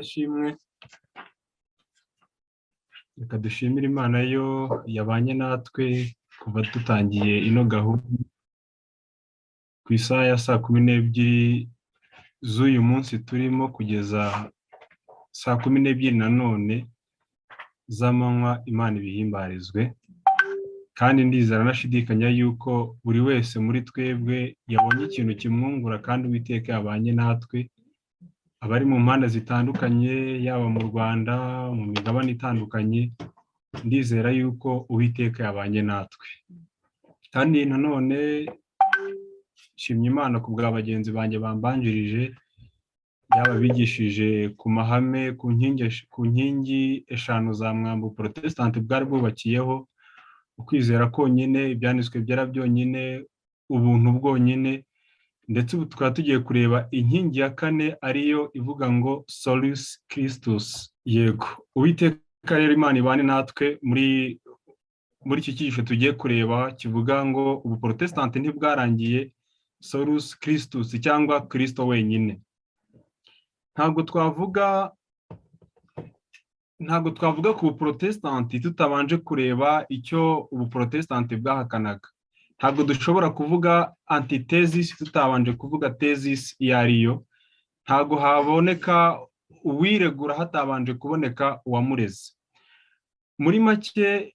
Ashimwe. Reka dushimire Imana yo yabanye natwe kuva dutangiye ino gahunda ku isaha ya 12:00 z'uyu munsi turimo kugeza 12:00 nanone z'amanywa. Imana ibihimbarizwe, kandi ndizera nashidikanya yuko buri wese muri twebwe yabonye ikintu kimwungura kandi Uwiteka yabanye natwe, abari mu mpande zitandukanye, yaba mu Rwanda, mu migabane itandukanye. Ndizera yuko Uwiteka yabanye natwe, kandi nanone nshimye Imana ku bwa bagenzi banjye bambanjirije, yaba bigishije ku mahame, ku nkingi eshanu za mwambu Protestant bwari bwubakiyeho: ukwizera konyine, ibyanditswe byera byonyine, ubuntu bwonyine. Ndetse ubu tukaba tugiye kureba inkingi ya kane, ariyo ivuga ngo Solus Christus. Yego, Uwiteka rero Imana ibane natwe muri iki cyigisho tugiye kureba kivuga ngo ubu Protestant ntibwarangiye, Solus Christus cyangwa Kristo wenyine. Ntabwo twavuga ku Protestant tutabanje kureba icyo ubu Protestant bwahakanaga. Ntabwo dushobora kuvuga antitesis tutabanje kuvuga thesis iyo ariyo. Ntabwo haboneka uwiregura hatabanje kuboneka uwamureze. Muri make,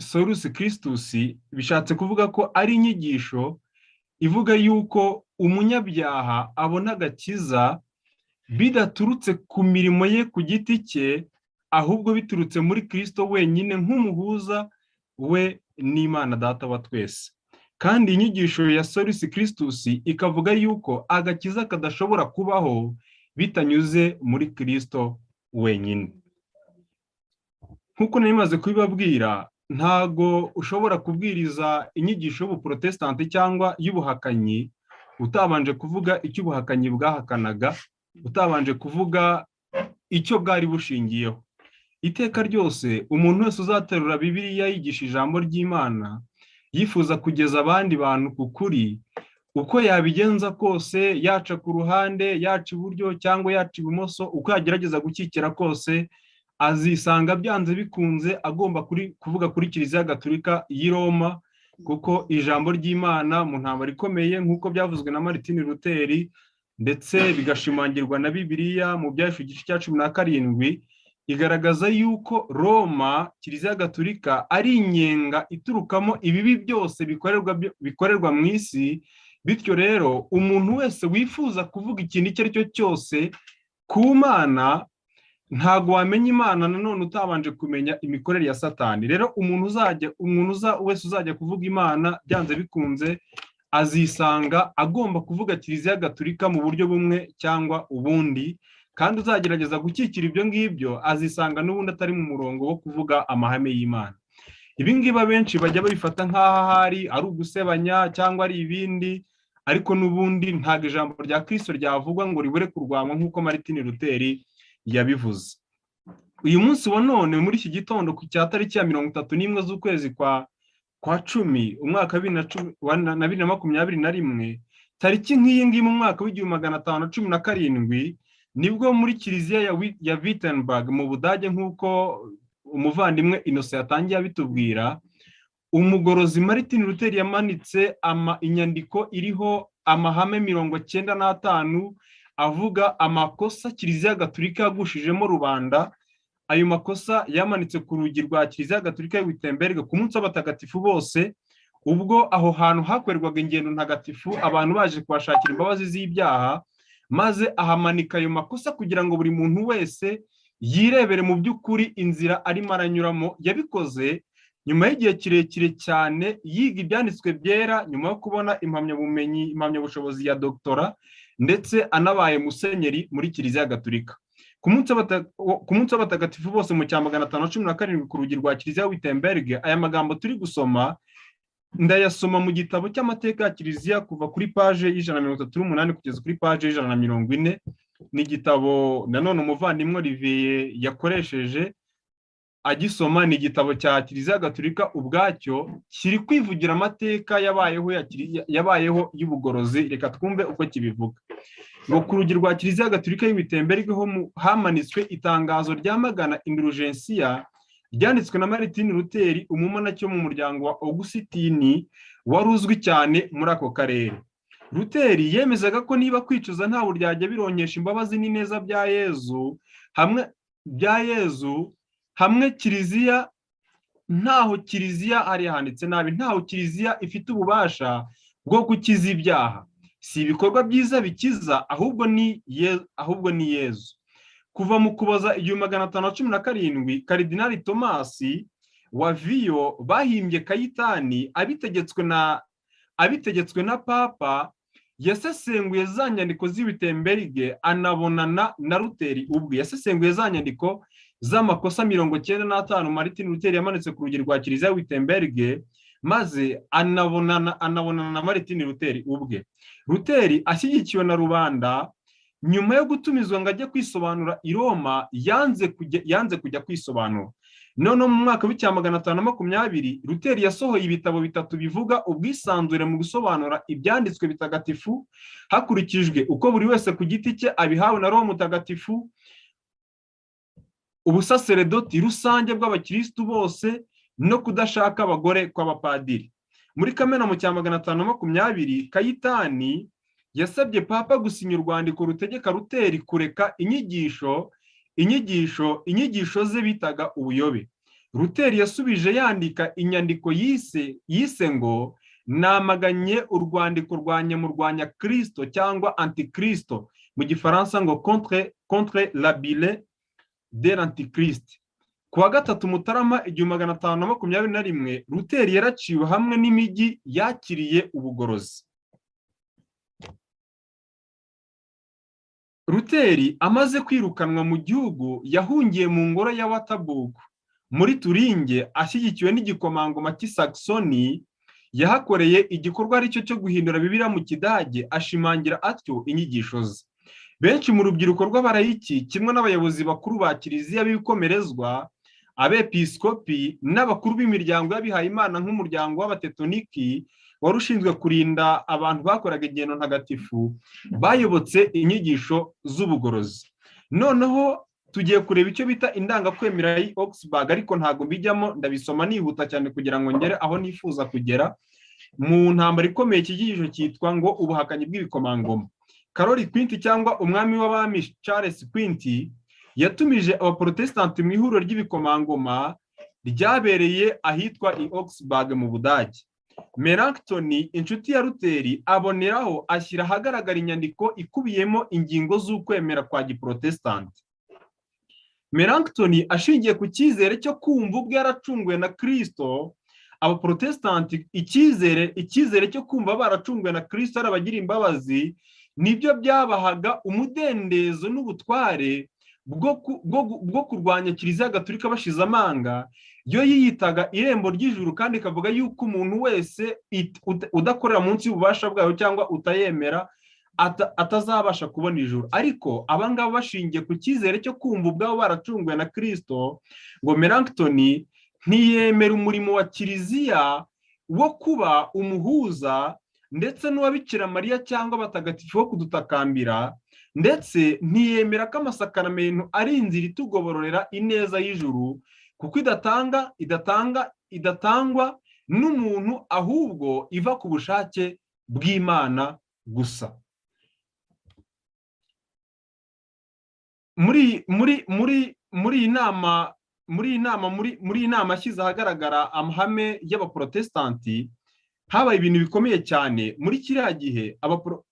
Solus Christus bishatse kuvuga ko ari inyigisho ivuga yuko umunyabyaha abona agakiza bidaturutse ku mirimo ye ku giti cye, ahubwo biturutse muri Kristo wenyine nk'umuhuza we n'Imana Data wa twese. Kandi inyigisho ya Solus Christus ikavuga yuko agakiza kadashobora kubaho bitanyuze muri Kristo wenyine. Nk'uko narimaze kubibabwira, ntago ushobora kubwiriza inyigisho y'ubuprotestant cyangwa y'ubuhakanyi utabanje kuvuga icyo ubuhakanyi bwahakanaga, utabanje kuvuga icyo bwari bushingiyeho. Iteka ryose umuntu wese uzaterura Bibiliya yigisha ijambo ry'Imana yifuza kugeza abandi bantu ku kuri, uko yabigenza kose, yaca ku ruhande, yaca iburyo cyangwa yaca ibumoso, uko yagerageza gukikira kose, azisanga byanze bikunze agomba kuvuga kuri Kiliziya Gatolika y'i Roma, kuko ijambo ry'Imana mu ntambara ikomeye nk'uko byavuzwe na Martin Luther ndetse bigashimangirwa na Bibiliya mu Byahishuwe igice cya 17 igaragaza yuko Roma, Kiliziya Gatolika, ari inyenga iturukamo ibibi byose bikorerwa mu isi. Bityo rero umuntu wese wifuza kuvuga ikintu icyo ari cyo cyose ku Mana, ntago wamenya Imana nanone utabanje kumenya imikorere ya Satani. Rero umuntu wese uzajya kuvuga Imana byanze bikunze azisanga agomba kuvuga Kiliziya Gatolika mu buryo bumwe cyangwa ubundi, kandi uzagerageza gukikira ibyo ngibyo azisanga n'ubundi atari mu murongo wo kuvuga amahame y'Imana. Ibi ngibi abenshi bajya babifata nk'aho hari ari ugusebanya cyangwa ari ibindi, ariko n'ubundi ntabwo ijambo rya Kristo ryavugwa ngo ribure kurwanwa nk'uko Martin Luther yabivuze. Uyu munsi wa none muri iki gitondo ku cya tariki ya 31 z'ukwezi kwa 10 umwaka wa 2021, tariki nk'iyi ngiyi mu mwaka w'1517 nibwo muri Kiliziya ya Wittenberg mu Budage, nk'uko umuvandimwe Innocent yatangiye abitubwira, umugorozi Martin Luther yamanitse inyandiko iriho amahame 95 avuga amakosa Kiliziya Gatolika yagushijemo rubanda. Ayo makosa yamanitse ku rugi rwa Kiliziya Gatolika ya Wittenberg ku munsi w'abatagatifu bose, ubwo aho hantu hakorerwaga ingendo ntagatifu abantu baje kubashakira imbabazi z'ibyaha, maze ahamanika ayo makosa kugira ngo buri muntu wese yirebere mu by'ukuri inzira arimo aranyuramo. Yabikoze nyuma y'igihe kirekire cyane yiga ibyanditswe byera, nyuma yo kubona impamyabushobozi ya doktora, ndetse anabaye musenyeri muri Kiliziya Gatolika. Ku munsi w'abatagatifu bose mu cya 517 ku rugi rwa Kiliziya Wittenberg, aya magambo turi gusoma ndayasoma mu gitabo cy'amateka ya Kiliziya kuva kuri paje y'138 kugeza kuri paje y'140. Ni igitabo nanone umuvandimwe Olivier yakoresheje agisoma. Ni igitabo cya Kiliziya Gatolika ubwacyo kiri kwivugira amateka yabayeho y'ubugorozi. Reka twumve uko kibivuga. Ngo ku rugi rwa Kiliziya Gatolika y'Wittenberg hamanitswe itangazo ryamagana indulgensiya ryanditswe na Martin Luther, umumonaki mu muryango wa Augustini wari uzwi cyane muri ako karere. Luther yemezaga ko niba kwicuza nta buryarya bironkesha imbabazi n'ineza bya Yezu hamwe Kiliziya ntaho Kiliziya ari handitse nabi, ntaho Kiliziya ifite ububasha bwo gukiza ibyaha. Si ibikorwa byiza bikiza, ahubwo ni Yezu. Kuva mu Kuboza 1517, Karidinali Tomasi wa Viyo bahimbye Kayitani abitegetswe na Papa. Yasesenguye za nyandiko z'Wittenberg anabonana na Luther ubwe. Yasesenguye za nyandiko z'amakosa 95 Martin Luther yamanitse ku rugi rwa Kiliziya Wittenberg, maze anabonana na Martin Luther ubwe. Luther ashyigikiwe na rubanda, nyuma yo gutumizwa ngo ajye kwisobanura i Roma, yanze kujya kwisobanura. None mu mwaka w'520 Luther yasohoye ibitabo 3 bivuga ubwisanzure mu gusobanura ibyanditswe bitagatifu hakurikijwe uko buri wese ku giti cye abihawe na Roho Mutagatifu, ubusaseredoti rusange bw'abakristu bose, no kudashaka abagore kw'abapadiri. Muri Kamena mu cya 520 Kayitani yasabye Papa gusinya urwandiko rutegeka Luther kureka inyigisho ze bitaga ubuyobe. Luther yasubije yandika inyandiko yise ngo namaganye urwandiko rwa nyamurwanya Kristo cyangwa Antikristo, mu Gifaransa ngo contre la bile de l'Antichrist. Kuwa 3 Mutarama 1521 Luther yaraciwe hamwe n'imijyi yakiriye ubugorozi. Luther amaze kwirukanwa mu gihugu yahungiye mu ngoro ya Waterburg muri Turinge, ashyigikiwe n'igikomangoma cy'Saxony. Yahakoreye igikorwa aricyo cyo guhindura Bibiliya mu Kidage, ashimangira atyo inyigisho ze. Benshi mu rubyiruko rw'abarayiki kimwe n'abayobozi bakuru ba Kiliziya b'ibikomerezwa, abepiskopi n'abakuru b'imiryango y'abihaye Imana nk'umuryango w'abatetoniki wari ushinzwe kurinda abantu bakoraga ingendo ntagatifu, bayobotse inyigisho z'ubugorozi. Noneho tugiye kureba icyo bita indangakwemera y'i Augsburg, ariko ntago mbijyamo, ndabisoma nihuta cyane kugira ngo ngere aho nifuza kugera. Mu ntambara ikomeye ikigisho cyitwa ngo ubuhakanyi bw'ibikomangoma. Karoli Quint cyangwa umwami w'abami Charles Quint yatumije abaprotestanti mu ihuriro ry'ibikomangoma ryabereye ahitwa i Augsburg mu Budage. Melanchthon, inshuti ya Luther, aboneraho ashyira ahagaragara inyandiko ikubiyemo ingingo z'ukwemera kwa giprotestanti. Melanchthon ashingiye ku cyizere cyo kumva ubwe yaracunguwe na Kristo, abaprotestanti icyizere cyo kumva baracunguwe na Kristo arabagira imbabazi nibyo byabahaga umudendezo n'ubutware bwo kurwanya Kiliziya Gatolika bashize amanga. Yo yiyitaga irembo ry'ijuru, kandi ikavuga yuko umuntu wese udakorera munsi y'ububasha bwayo cyangwa utayemera atazabasha kubona ijuru. Ariko abangaba bashingiye ku cyizere cyo kumva ubwabo baracunguwe na Kristo, ngo Melanchthon ntiyemera umurimo wa Kiliziya wo kuba umuhuza ndetse n'uwa Bikira Mariya cyangwa abatagatifu bo kudutakambira, ndetse ntiyemera ko amasakaramentu ari inzira itugobororera ineza y'ijuru, kuko idatangwa n'umuntu, ahubwo iva ku bushake bw'Imana gusa. Muri iyi nama ashyize ahagaragara amahame y'abaprotestanti, habaye ibintu bikomeye cyane. Muri kiriya gihe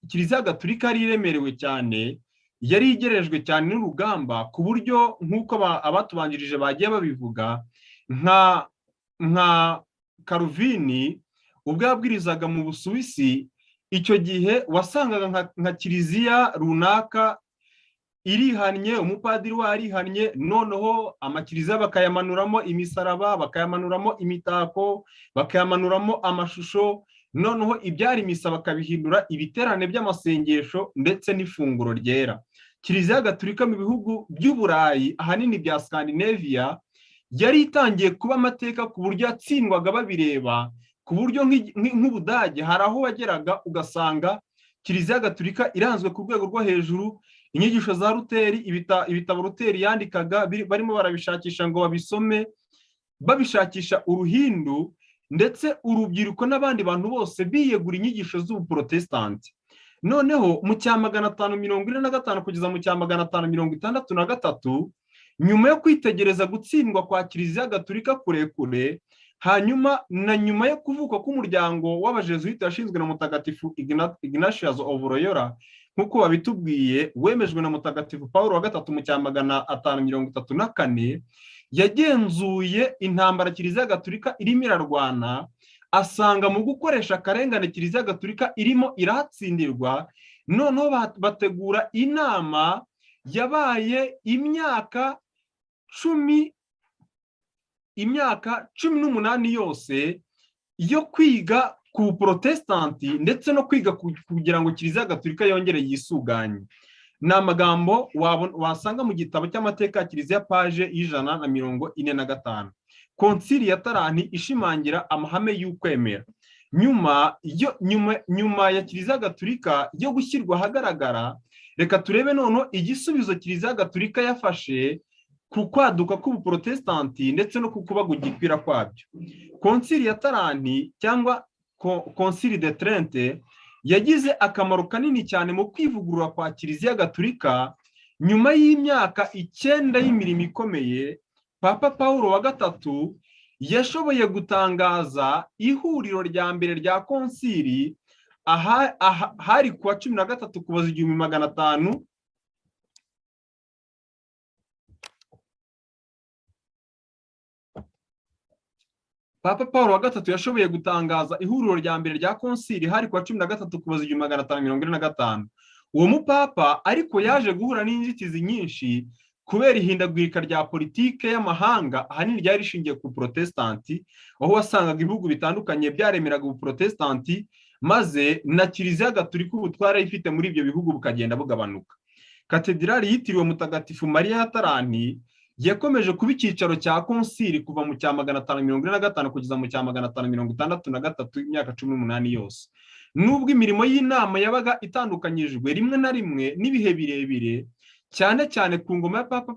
Kiliziya Gatolika yari iremerewe cyane, yari igerejwe cyane n'urugamba, ku buryo nk'uko abatubanjirije bagiye babivuga, nka Calvin ubwo yabwirizaga mu Busuwisi, icyo gihe wasangaga nka kiliziya runaka irihannye, umupadiri warihannye, noneho amakiliziya bakayamanuramo imisaraba, bakayamanuramo imitako, bakayamanuramo amashusho, noneho ibyari misa bakabihindura ibiterane by'amasengesho ndetse n'ifunguro ryera. Kiliziya Gatulika mu bihugu by'Uburayi ahanini bya Scandinavia yari itangiye kuba amateka ku buryo yatsindwaga babireba, ku buryo nk'Ubudage hari aho wageraga ugasanga Kiliziya Gatulika iranzwe ku rwego rwo hejuru, inyigisho za Luteri, ibitabo Luteri yandikaga barimo barabishakisha ngo babisome, babishakisha uruhindu, ndetse urubyiruko n'abandi bantu bose biyegura inyigisho z'ubuprotestanti. Noneho mu cya 545 kugeza mu cya 563, nyuma yo kwitegereza gutsindwa kwa Kiliziya Gatulika kurekure, hanyuma na nyuma yo kuvuka k'umuryango w'abajesuite washinzwe na Mutagatifu Ignatius of Loyola, nk'uko babitubwiye, wemejwe na Mutagatifu Paulo wa gatatu mu cya 534, yagenzuye intambara Kiliziya Gatulika irimo irarwana, asanga mu gukoresha akarengane Kiliziya Gatulika irimo iratsindirwa. Noneho bategura inama yabaye imyaka 18 yose yo kwiga ku Protestanti ndetse no kwiga kugira ngo Kiliziya Gatulika yongere yisuganye. Ni amagambo wasanga mu gitabo cy'amateka ya Kiliziya page y'145. Konsili ya Taranti ishimangira amahame y'ukwemera. Nyuma ya Kiliziya Gatulika yo gushyirwa ahagaragara, reka turebe noneho igisubizo Kiliziya Gatulika yafashe ku kwaduka k'ubuprotestanti ndetse no kukuba gugikwira kwabyo. Konsili ya Taranti cyangwa Concile de Trente yagize akamaro kanini cyane mu kwivugurura kwa Kiliziya Gatulika. Nyuma y'imyaka 9 y'imirimo ikomeye, Papa Paulo wa gatatu yashoboye gutangaza ihuriro rya mbere rya konsili hari kuwa 13 Ukuboza 1500. Papa Paulo wa gatatu yashoboye gutangaza ihuriro rya mbere rya konsili hari kuwa 13 Ukuboza 1545. Uwo mupapa ariko yaje guhura n'inzitizi nyinshi kubera ihindagurika rya politike y'amahanga ahanini ryari rishingiye ku Protestanti, aho wasangaga ibihugu bitandukanye byaremeraga ubuprotestanti, maze na Kiliziya Gatulika ubutwara ifite muri ibyo bihugu bukagenda bugabanuka. Katedrali yitiriwe Mutagatifu Mariya ya Taranti yakomeje kuba icyicaro cya konsili kuva mu cya 545 kugeza mu cya 563, imyaka 18 yose. Nubwo imirimo y'inama yabaga itandukanyijwe rimwe na rimwe n'ibihe birebire, cyane cyane ku ngoma ya Papa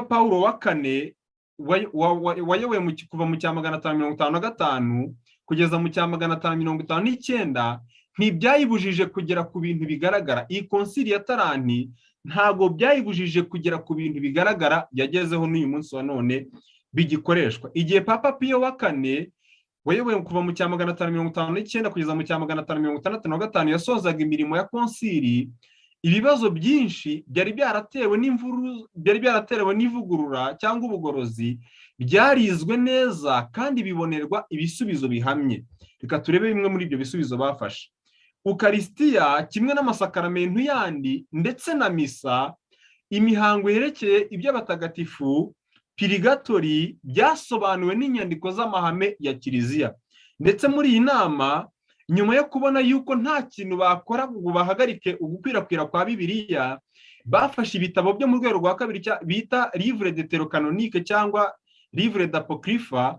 Paulo wa kane wayoboye kuva mu cya 555 kugeza mu cya 559, ntibyayibujije kugera ku bintu bigaragara. Iyi konsili ya Taranti ntago byayibujije kugera ku bintu bigaragara yagezeho n'uyu munsi wa none bigikoreshwa. Igihe Papa Pio wa kane wayoboye kuva mu cya 559 kugeza mu cya 565 yasozaga imirimo ya konsili, ibibazo byinshi byari byaratewe n'ivugurura cyangwa ubugorozi byarizwe neza kandi bibonerwa ibisubizo bihamye. Reka turebe bimwe muri ibyo bisubizo bafashe. Ukaristiya kimwe n'amasakaramentu yandi ndetse na misa, imihango yerekeye iby'abatagatifu, pirigatori, byasobanuwe n'inyandiko z'amahame ya Kiliziya. Ndetse muri iyi nama, nyuma yo kubona yuko nta kintu bakora ngo bahagarike ugukwirakwira kwa Bibiliya, bafashe ibitabo byo mu rwego rwa kabiri bita livre deutérocanonique cyangwa livre d'apocrypha,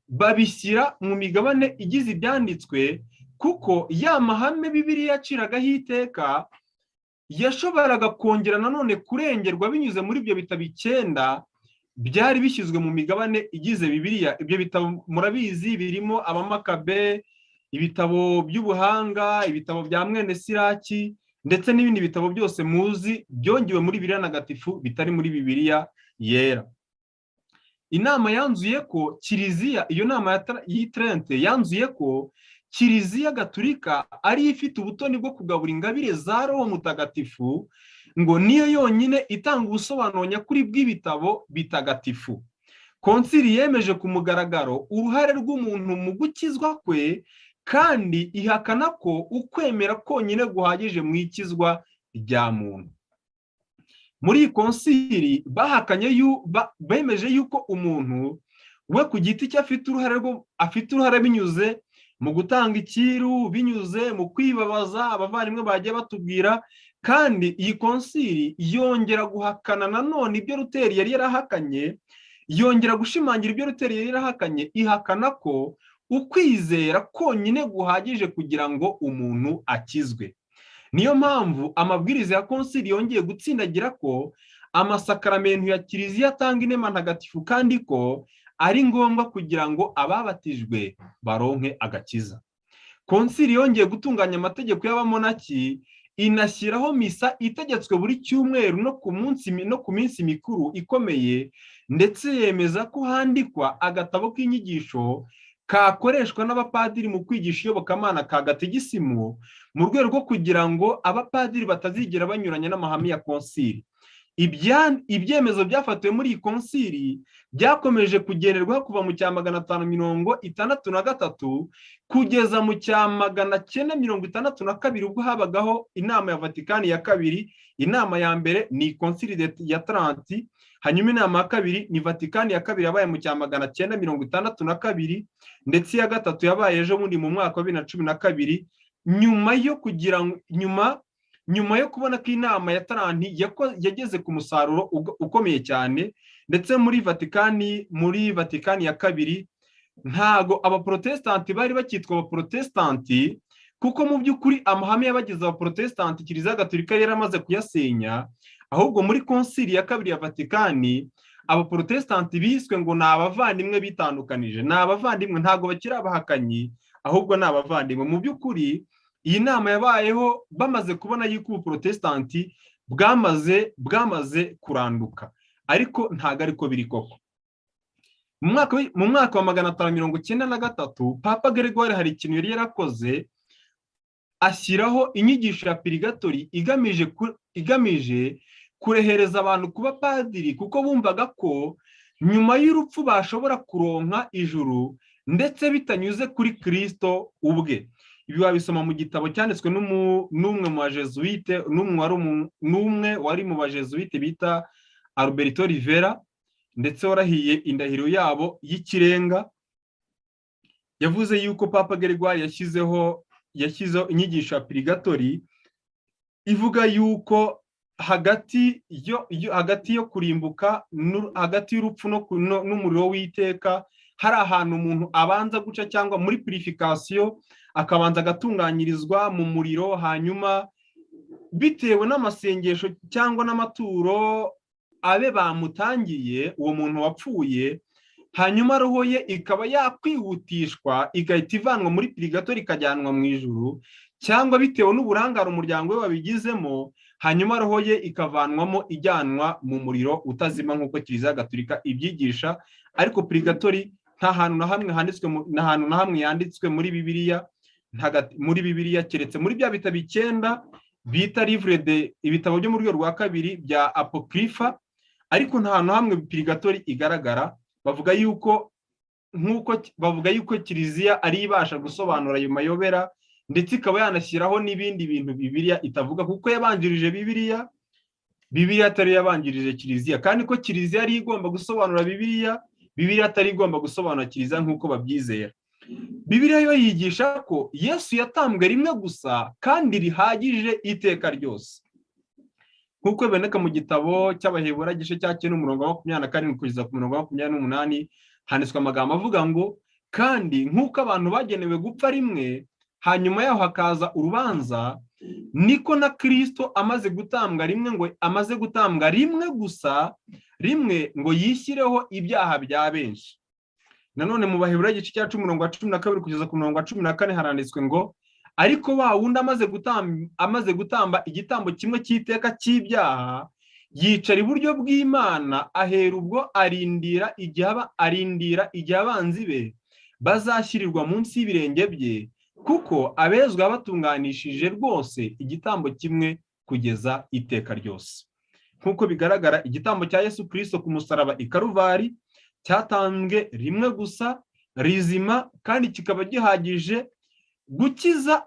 babishyira mu migabane igize ibyanditswe, kuko ya mahame Bibiliya yaciragaho iteka yashoboraga kongera nanone kurengerwa binyuze muri ibyo bitabo 9 byari bishyizwe mu migabane igize Bibiliya. Ibyo bitabo murabizi birimo Abamakabe, ibitabo by'ubuhanga, ibitabo bya mwene Siraki, ndetse n'ibindi bitabo byose muzi byongewe muri Bibiliya ntagatifu bitari muri Bibiliya yera. Inama yanzuye ko Kiliziya, iyo nama y'Itrente yanzuye ko Kiliziya Gatulika ari ifite ubutoni bwo kugabura ingabire za Roho Mutagatifu, ngo niyo yonyine itanga ubusobanuro nyakuri bw'ibitabo bitagatifu. Konsili yemeje ku mugaragaro uruhare rw'umuntu mu gukizwa kwe kandi ihakana ko ukwemera konyine guhagije mu ikizwa rya muntu. Muri iyi konsili bemeje yuko umuntu we ku giti cye afite uruhare binyuze mu gutanga ikiru, binyuze mu kwibabaza abavandimwe bagiye batubwira. Kandi iyi konsili yongera guhakana nanone ibyo Luteri yari yarahakanye, yongera gushimangira ibyo Luteri yari yarahakanye, ihakana ko ukwizera konyine guhagije kugira ngo umuntu akizwe. Niyo mpamvu amabwiriza ya konsili yongeye gutsindagira ko amasakaramentu ya kiliziya atanga inema ntagatifu, kandi ko ari ngombwa kugira ngo ababatijwe baronke agakiza. Konsili yongeye gutunganya amategeko y'abamonaki, inashyiraho misa itegetswe buri cyumweru no ku minsi mikuru ikomeye, ndetse yemeza ko handikwa agatabo k'inyigisho kakoreshwa n'abapadiri mu kwigisha iyobokamana ka gatigisimu, mu rwego rwo kugira ngo abapadiri batazigera banyuranya n'amahame ya konsili. Ibyemezo byafatiwe muri iyi konsili byakomeje kugenderwaho kuva mu cya 563 kugeza mu cya 962, ubwo habagaho inama ya Vatikani ya kabiri. Inama ya mbere ni konsili ya Trenti, hanyuma inama ya kabiri ni Vatikani ya kabiri yabaye mu cya 962, ndetse iya gatatu yabaye ejo bundi mu mwaka wa 2012, nyuma yo kubona ko inama ya Trenti yageze ku musaruro ukomeye cyane. Ndetse muri Vatikani ya kabiri ntago abaprotestanti bari bakitwa abaprotestanti, kuko mu by'ukuri amahame y'abagize abaprotestanti Kiliziya Gatolika yaramaze kuyasenya. Ahubwo muri konsili ya kabiri ya Vatikani abaprotestanti biswe ngo ni abavandimwe bitandukanije, ni abavandimwe, ntago bakiri abahakanyi, ahubwo ni abavandimwe. Mu by'ukuri iyi nama yabayeho bamaze kubona yuko ubuprotestanti bwamaze kuranduka, ariko ntago ariko biri koko. Mu mwaka wa 593 Papa Gregoire hari ikintu yari yarakoze, ashyiraho inyigisho ya purigatori igamije kurehereza abantu kuba padiri, kuko bumvaga ko nyuma y'urupfu bashobora kuronka ijuru, ndetse bitanyuze kuri Kristo ubwe. Ibi wabisoma mu gitabo cyanditswe n'umwe mu bajesuite, n'umwe wari mu bajesuite bita Alberto Rivera, ndetse warahiye indahiro yabo y'ikirenga. Yavuze yuko Papa Gregoire yashyizeho inyigisho ya purigatori ivuga yuko hagati yo kurimbuka, hagati y'urupfu n'umuriro w'iteka, hari ahantu umuntu abanza guca, cyangwa muri purification akabanza agatunganyirizwa mu muriro, hanyuma bitewe n'amasengesho cyangwa n'amaturo abe bamutangiye uwo muntu wapfuye, hanyuma roho ye ikaba yakwihutishwa igahita ivanwa muri purigatori ikajyanwa mu ijuru, cyangwa bitewe n'uburangare umuryango we wabigizemo, hanyuma roho ye ikavanwamo ijyanwa mu muriro utazima nk'uko Kiliziya Gatolika ibyigisha. Ariko purigatori nta hantu na hamwe yanditswe muri Bibiliya, keretse muri bya bitabo 9 bita livre de ibitabo byo mu rwego rwa kabiri bya apokrifa, ariko nta hantu hamwe purigatori igaragara. Bavuga yuko Kiliziya ari ibasha gusobanura ayo mayobera, ndetse ikaba yanashyiraho n'ibindi bintu Bibiliya itavuga, kuko yabanjirije Bibiliya atari yabanjirije Kiliziya, kandi ko Kiliziya ari igomba gusobanura Bibiliya atari igomba gusobanura Kiliziya nk'uko babyizera. Bibiliya yo yigisha ko Yesu yatambwe rimwe gusa kandi rihagije iteka ryose, nk'uko biboneka mu gitabo cy'Abaheburayo igice cya 9 umurongo wa 27 kugeza ku murongo wa 28. Handitswe amagambo avuga ngo, kandi nk'uko abantu bagenewe gupfa rimwe, hanyuma yaho hakaza urubanza, niko na Kristo amaze gutambwa rimwe gusa, rimwe ngo yishyireho ibyaha bya benshi. Nanone mu Baheburayo igice cya 10 umurongo wa 12 kugeza ku murongo wa 14 haranditswe ngo, ariko wa wundi amaze gutamba igitambo kimwe cy'iteka cy'ibyaha, yicara iburyo bw'Imana, ahera ubwo arindira igihe abanzi be bazashyirirwa munsi y'ibirenge bye, kuko abezwa batunganishije rwose igitambo kimwe kugeza iteka ryose. Nk'uko bigaragara, igitambo cya Yesu Kristo ku musaraba i Karuvari cyatambwe rimwe gusa rizima, kandi kikaba gihagije gukiza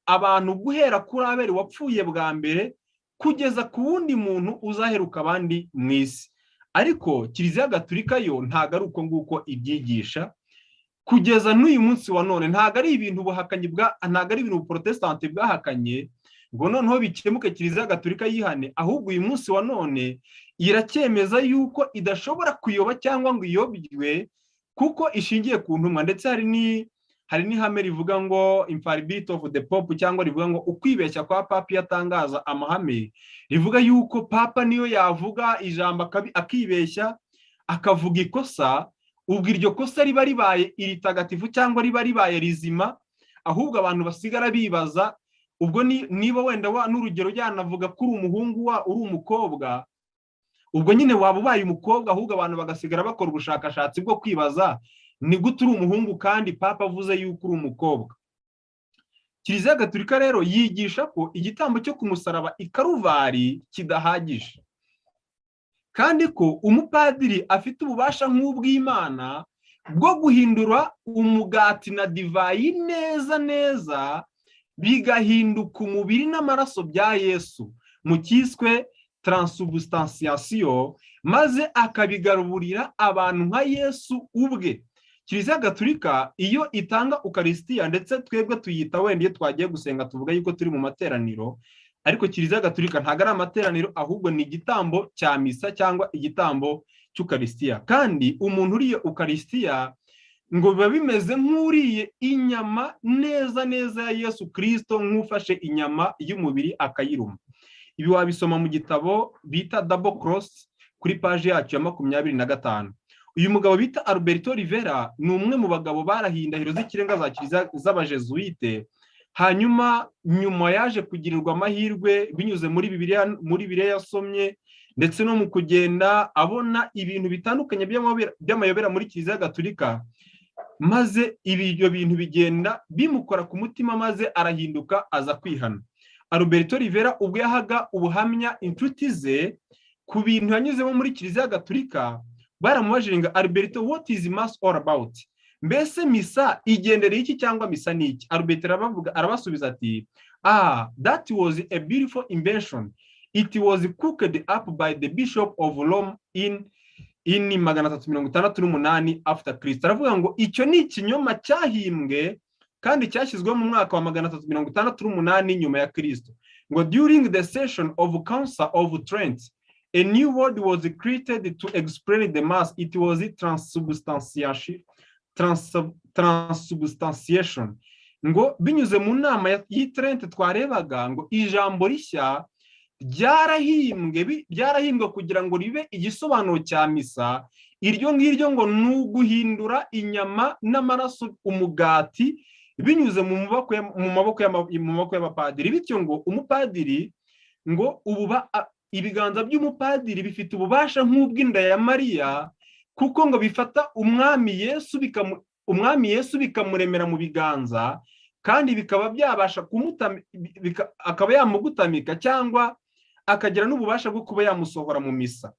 abantu guhera kuri Abeli wapfuye bwa mbere kugeza ku wundi muntu uzaheruka abandi mu isi. Ariko Kiliziya Gatolika yo ntago ari uko nguko ibyigisha kugeza n'uyu munsi wa none. Ntago ari ibintu buhakanyi ntago ari ibintu Protestante bwahakanye ngo noneho bikemuke Kiliziya Gatolika yihane, ahubwo uyu munsi wa none iracyemeza yuko idashobora kuyoba cyangwa ngo iyobywe kuko ishingiye ku ntumwa. Ndetse hari n'ihame rivuga ngo infallibility of the Pope, cyangwa rivuga ngo ukwibeshya kwa Papa yatangaza amahame, rivuga yuko Papa niyo yavuga ijambo akibeshya akavuga ikosa, ubwo iryo kosa riba ribaye iritagatifu cyangwa riba ribaye rizima, ahubwo abantu basigara bibaza ubwo niba wenda n'urugero yanavuga ko uri umuhungu uri umukobwa, ubwo nyine waba ubaye umukobwa, ahubwo abantu bagasigara bakora ubushakashatsi bwo kwibaza ni gute uri umuhungu kandi Papa avuze yuko uri umukobwa. Kiliziya Gatolika rero yigisha ko igitambo cyo ku musaraba i Karuvari kidahagije, kandi ko umupadiri afite ububasha nk'ubw'Imana bwo guhindura umugati na divayi neza neza bigahinduka umubiri n'amaraso bya Yesu mu cyiswe transubstantiation, maze akabigaburira abantu nka Yesu ubwe. Kiliziya Gatolika iyo itanga Ukaristiya, ndetse twebwe tuyita wenda iyo twagiye gusenga tuvuga yuko turi mu materaniro, ariko Kiliziya Gatolika ntago ari amateraniro, ahubwo ni igitambo cya misa cyangwa igitambo cy'Ukaristiya. Kandi umuntu uriye Ukaristiya ngo biba bimeze nk'uriye inyama neza neza ya Yesu Kristo, nk'ufashe inyama y'umubiri akayiruma. Ibi wabisoma mu gitabo bita Double Cross kuri page yacu ya 25. Uyu mugabo bita Alberto Rivera ni umwe mu bagabo barahiye indahiro z'ikirenga za Kiliziya z'abajesuite, hanyuma nyuma yaje kugirirwa amahirwe binyuze muri Bibiliya yasomye, ndetse no mu kugenda abona ibintu bitandukanye by'amayobera muri Kiliziya Gatolika, maze ibyo bintu bigenda bimukora ku mutima, maze arahinduka aza kwihana. Alberto Rivera ubwo yahaga ubuhamya inshuti ze ku bintu yanyuzemo muri Kiliziya Gatolika, baramubajije ngo Alberto, what is mass all about? Mbese misa igendereye iki cyangwa misa ni iki? Alberto arabasubiza ati, that was a beautiful invention. It was cooked up by the Bishop of Rome in 368 after Christ. Aravuga ngo icyo ni ikinyoma cyahimbwe kandi cyashyizwe mu mwaka wa 368 nyuma ya Kristo. Ngo during the session of Council of Trent, a new word was created to explain the mass. It was transubstantiation. Ngo binyuze mu nama y'Trent twarebaga ngo ijambo rishya ryarahimbwe kugira ngo ribe igisobanuro cya misa. Iryo ngiryo ngo ni uguhindura inyama n'amaraso umugati binyuze mu maboko y'abapadiri. Bityo ngo umupadiri ngo ibiganza by'umupadiri bifite ububasha nk'ubw'inda ya Mariya, kuko ngo bifata umwami Yesu bikamuremera mu biganza, kandi bikaba byabasha akaba yamugutamika cyangwa akagira n'ububasha bwo kuba yamusohora mu misa.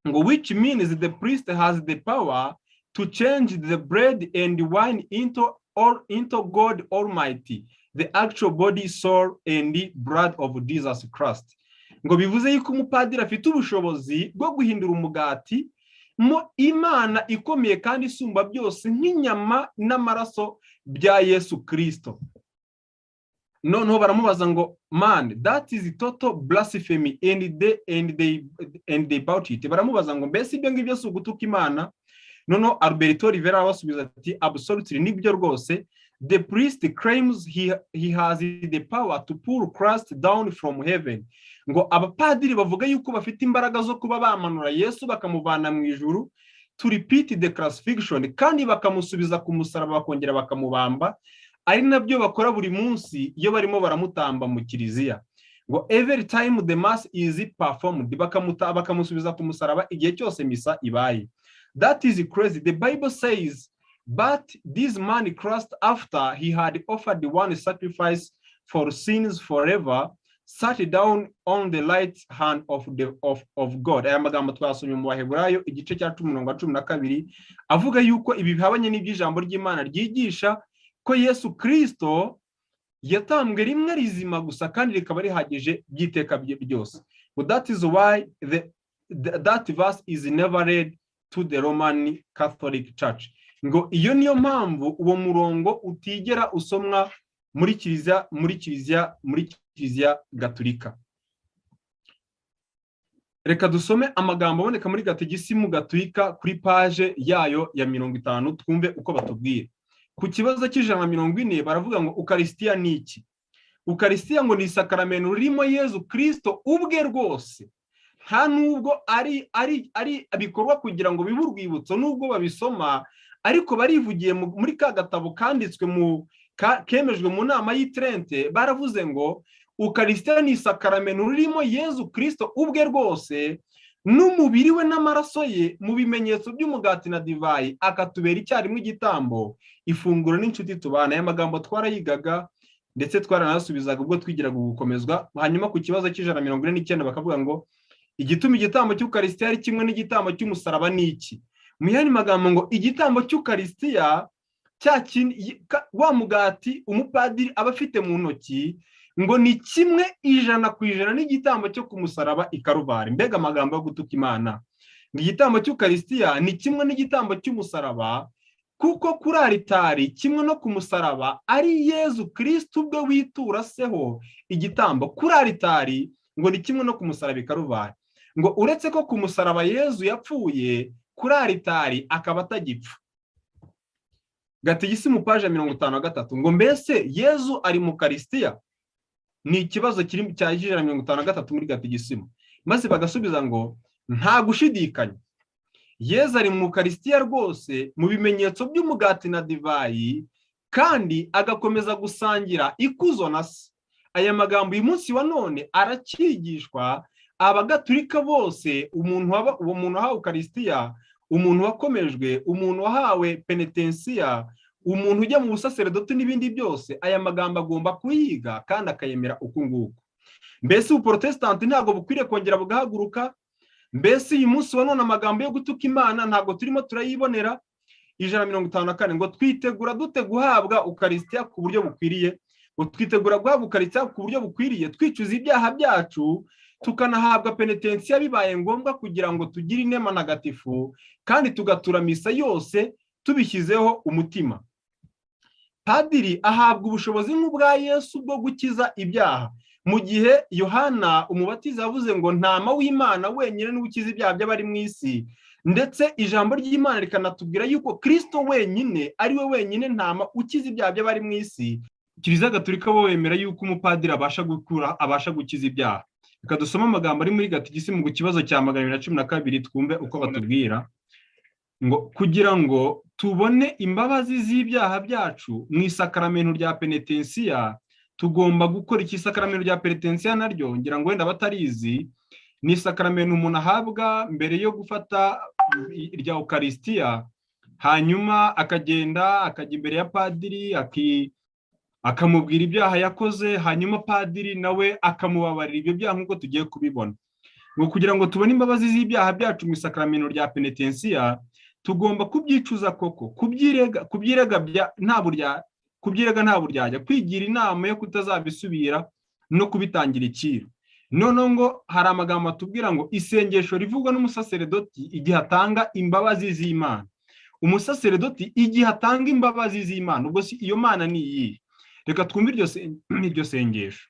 Ngo which means the priest has the power to change the bread and wine into God Almighty, the actual body, soul and blood of Jesus Christ. Ngo bivuze yuko umupadiri afite ubushobozi bwo guhindura umugati mo Imana ikomeye kandi isumba byose nk'inyama n'amaraso bya Yesu Kristo. Noneho baramubaza ngo, man, that is total blasphemy, and they about it. Baramubaza ngo mbese ibyo ngibyo si ugutuka Imana? Noneho Alberto Rivera abasubiza ati, absolutely, nibyo rwose. The priest claims he has the power to pull Christ down from heaven. Ngo abapadiri bavuga yuko bafite imbaraga zo kuba bamanura Yesu bakamuvana mu ijuru, to repeat the crucifixion, kandi bakamusubiza ku musaraba bakongera bakamubamba, ari nabyo bakora buri munsi iyo barimo baramutamba mu Kiliziya. Ngo every time the mass is performed, bakamusubiza ku musaraba igihe cyose misa ibaye. That is crazy. The Bible says, but this man Christ, after he had offered one sacrifice for sins forever, sat down on the right hand of God. Aya magambo twasomye mu Baheburayo igice cya 10:12 avuga yuko ibi bihabanye n'iby'ijambo ry'Imana ryigisha ko Yesu Kristo yatambwe rimwe rizima gusa kandi rikaba rihagije by'iteka byose. But that is why that verse is never read to the Roman Catholic Church. Ngo iyo niyo mpamvu uwo murongo utigera usomwa muri kiliziya gatolika. Reka dusome amagambo aboneka muri Gategisimu gatolika kuri page yayo ya 50 twumve uko batubwira. Ku kibazo cy'140 baravuga ngo Ukaristiya ni iki? Ukaristiya ngo ni isakaramento ririmo Yesu Kristo ubwe rwose, nta nubwo ari abikorwa kugira ngo bibe urwibutso nubwo babisoma, ariko barivugiye muri ka gatabo kanditswe kemejwe mu nama y'Itrente. Baravuze ngo Ukaristiya ni isakaramento ririmo Yesu Kristo ubwe rwose n'umubiri we n'amaraso ye mu bimenyetso by'umugati na divayi, akatubera icyarimwe igitambo, ifunguro n'inshuti tubana. Aya magambo twarayigaga ndetse twaranasubizaga ubwo twigiraga gukomezwa. Hanyuma ku kibazo cy'149 bakavuga ngo igituma igitambo cy'Ukaristiya ari kimwe n'igitambo cy'umusaraba ni iki? Mu yandi magambo ngo igitambo cy'Ukaristiya wa mugati umupadiri aba afite mu ntoki ngo ni kimwe 100% n'igitambo cyo ku musaraba i Karuvari. Mbega amagambo yo gutuka Imana. Ngo igitambo cy'Ukaristiya ni kimwe n'igitambo cy'umusaraba, kuko kuri aritari kimwe no ku musaraba ari Yesu Kristo ubwe witura seho igitambo. Kuri aritari ngo ni kimwe no ku musaraba i Karuvari. Ngo uretse ko ku musaraba Yesu yapfuye, kuri aritari akaba atagipfa. Gategisimu page 53 ngo mbese Yesu ari mu Ukaristiya? Ni ikibazo kiri cya 153 muri Gategisimu. Maze bagasubiza ngo nta gushidikanya, Yesu ari mu Ukaristiya rwose mu bimenyetso by'umugati na divayi, kandi agakomeza gusangira ikuzo na se. Aya magambo uyu munsi wa none aracyigishwa abagatulika bose. Uwo muntu wahawe Ukaristiya, umuntu wakomejwe, umuntu wahawe penetensiya, umuntu ujya mu busaseredoti n'ibindi byose, aya magambo agomba kuyiga kandi akayemera uko nguko. Mbese ubuprotestanti ntabwo bukwiriye kongera bugahaguruka? Mbese uyu munsi wa none amagambo yo gutuka Imana ntabwo turimo turayibonera? 154 ngo twitegura dute guhabwa Ukaristiya ku buryo bukwiriye? Ngo twitegura guhabwa Ukaristiya ku buryo bukwiriye twicuza ibyaha byacu, tukanahabwa penetensiya bibaye ngombwa kugira ngo tugire inema ntagatifu, kandi tugatura misa yose tubishyizeho umutima. Padiri ahabwa ubushobozi nk'ubwa Yesu bwo gukiza ibyaha, mu gihe Yohana umubatiza yavuze ngo ntama w'Imana wenyine niwe ukiza ibyaha by'abari mu isi, ndetse ijambo ry'Imana rikanatubwira yuko Kristo wenyine ari we wenyine ntama ukiza ibyaha by'abari mu isi. Kiliziya Gatolika bo wemera yuko umupadiri abasha gukiza ibyaha. Reka dusome amagambo ari muri Gategisimu mu kibazo cya 212 twumve uko batubwira. Ngo kugira ngo tubone imbabazi z'ibyaha byacu mu isakaramento rya penetensiya, tugomba gukora iki? Isakaramento rya penetensiya naryo ngira ngo wenda batarizi, ni isakaramento umuntu ahabwa mbere yo gufata irya Ukaristiya, hanyuma akajya imbere ya padiri akamubwira ibyaha yakoze, hanyuma padiri nawe akamubabarira ibyo byaha nk'uko tugiye kubibona. Ngo kugira ngo tubone imbabazi z'ibyaha byacu mu isakaramento rya penetensiya, tugomba kubyicuza koko, kubyirega nta buryarya, kwigira inama yo kutazabisubira no kubitangira iciro. None ngo hari amagambo atubwira ngo isengesho rivugwa n'umusaseredoti igihe atanga imbabazi z'Imana. Umusaseredoti igihe atanga imbabazi z'Imana, ubwo si iyo Mana ni iyi? Reka twumve iryo sengesho.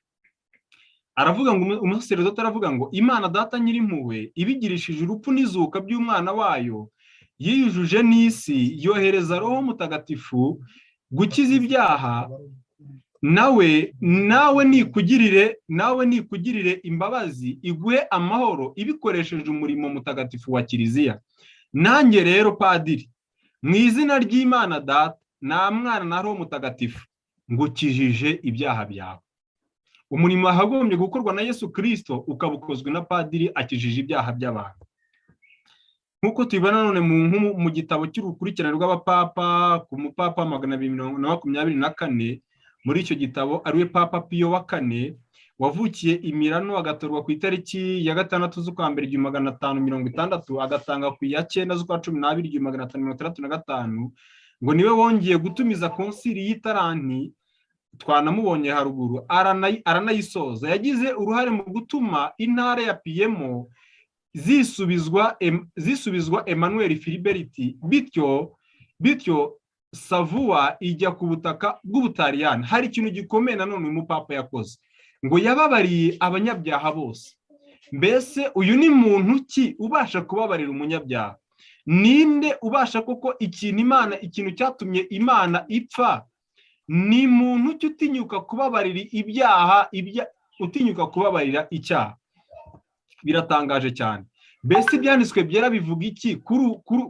Aravuga ngo umusaseredoti aravuga ngo Imana Data Nyirimpuhwe ibigirishije urupfu n'izuka by'umwana wayo, yiyujuje n'isi, yohereza Roho Mutagatifu gukiza ibyaha, nawe nikugirire imbabazi, iguhe amahoro ibikoresheje umurimo mutagatifu wa Kiliziya. Nanjye rero padiri, mu izina ry'Imana Data na Mwana na Roho Mutagatifu, ngukijije ibyaha byawe. Umurimo wagombye gukorwa na Yesu Kristo ukabukozwe na padiri akijije ibyaha by'abantu. Nkuko tubibona none mu gitabo cy'urukurikirane rw'abapapa ku mupapa 224, muri icyo gitabo ariwe Papa Piyo wa kane, wavukiye i Milano agatorwa ku itariki ya 6 z'ukwa mbere 1560, agatanga ku ya 9 z'ukwa 12 1565, ngo niwe wongeye gutumiza konsili y'Itaranti, twanamubonye haruguru, aranayisoza. Yagize uruhare mu gutuma intara ya Piemo zisubizwa Emmanuel Filiberti, bityo Savoie ijya ku butaka bw'Ubutaliyani. Hari ikintu gikomeye nanone uyu mupapa yakoze, ngo yababariye abanyabyaha bose. Mbese uyu ni muntu ki ubasha kubabarira umunyabyaha? Ninde ubasha koko ikintu cyatumye Imana ipfa? Ni muntu ki utinyuka kubabarira ibyaha, utinyuka kubabarira icyaha? Biratangaje cyane. Mbese ibyanditswe byera bivuga iki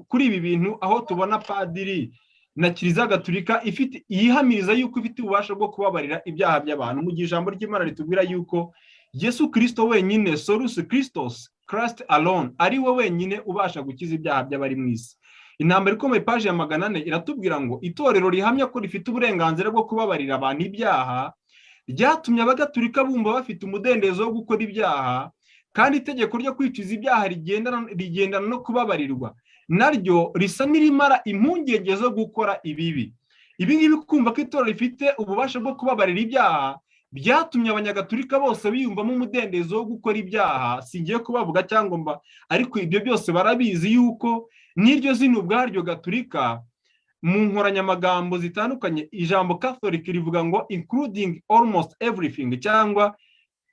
kuri ibi bintu, aho tubona padiri na Kiliziya Gatolika yihamiriza yuko ifite ububasha bwo kubabarira ibyaha by'abantu, mu gihe ijambo ry'Imana ritubwira yuko Yesu Kristo wenyine, Solus Christus, Christ alone, ari we wenyine ubasha gukiza ibyaha by'abari mu isi. Intambara ikomeye, paji ya 400, iratubwira ngo itorero rihamya ko rifite uburenganzira bwo kubabarira abantu ibyaha ryatumye abagatolika bumva bafite umudendezo wo gukora ibyaha, kandi itegeko ryo kwicuza ibyaha rigendana no kubabarirwa naryo risa n'irimara impungenge zo gukora ibibi. Ibi ngibi kumva ko itorero rifite ububasha bwo kubabarira ibyaha byatumye abanyagatolika bose biyumvamo umudendezo wo gukora ibyaha. Singiye kubavuga cyangwa ariko ibyo byose barabizi yuko n'iryo zina ubwaryo Gatolika mu nkoranyamagambo zitandukanye ijambo Catholic rivuga ngo including almost everything, cyangwa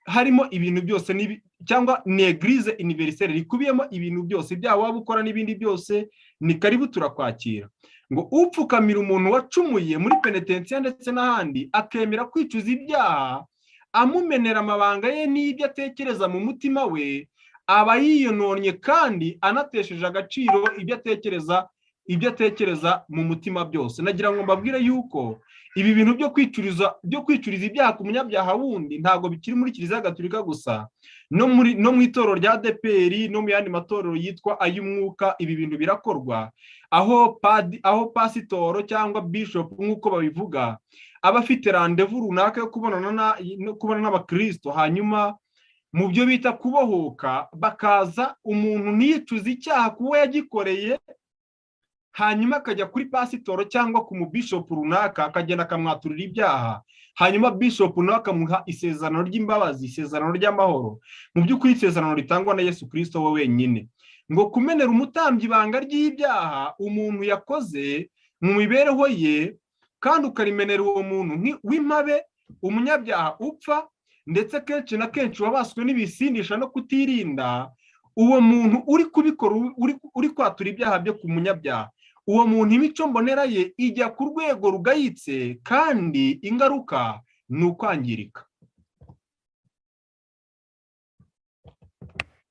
harimo ibintu byose, cyangwa ni Eglise universelle rikubiyemo ibintu byose, ibyaha waba ukora n'ibindi byose ni karibu turakwakira. Ngo upfukamira umuntu wacumuye muri penitensiya ndetse n'ahandi akemera kwicuza ibyaha, amumenera amabanga ye n'ibyo atekereza mu mutima we, aba yiyononye kandi anatesheje agaciro ibyo atekereza mu mutima byose. Nagira ngo mbabwire yuko ibi bintu byo kwicuriza ibyaha ku munyabyaha wundi ntabwo bikiri muri Kiliziya Gatolika gusa, no mu itorero rya ADEPR no mu yandi matorero yitwa ay'umwuka ibi bintu birakorwa, aho pasitoro cyangwa bishop nk'uko babivuga aba afite randevu runaka yo kubonana n'abakristo, hanyuma mu byo bita kubohoka bakaza umuntu ntiyicuze icyaha kuba yagikoreye, hanyuma akajya kuri pasitoro cyangwa ku mubishop runaka akagenda akamwaturira ibyaha, hanyuma bishop nawe akamuha isezerano ry'imbabazi, isezerano ry'amahoro. Mu by'ukuri isezerano ritangwa na Yesu Kristo we wenyine, ngo kumenera umutambyi ibanga ry'ibyaha umuntu yakoze mu mibereho ye, kandi ukarimenera uwo muntu w'impabe, umunyabyaha upfa ndetse kenshi na kenshi wabaswe n'ibisindisha no kutirinda. Uwo muntu uri kubikora, uri kwatura ibyaha byo ku munyabyaha, uwo muntu imico mbonera ye ijya ku rwego rugayitse, kandi ingaruka ni ukwangirika.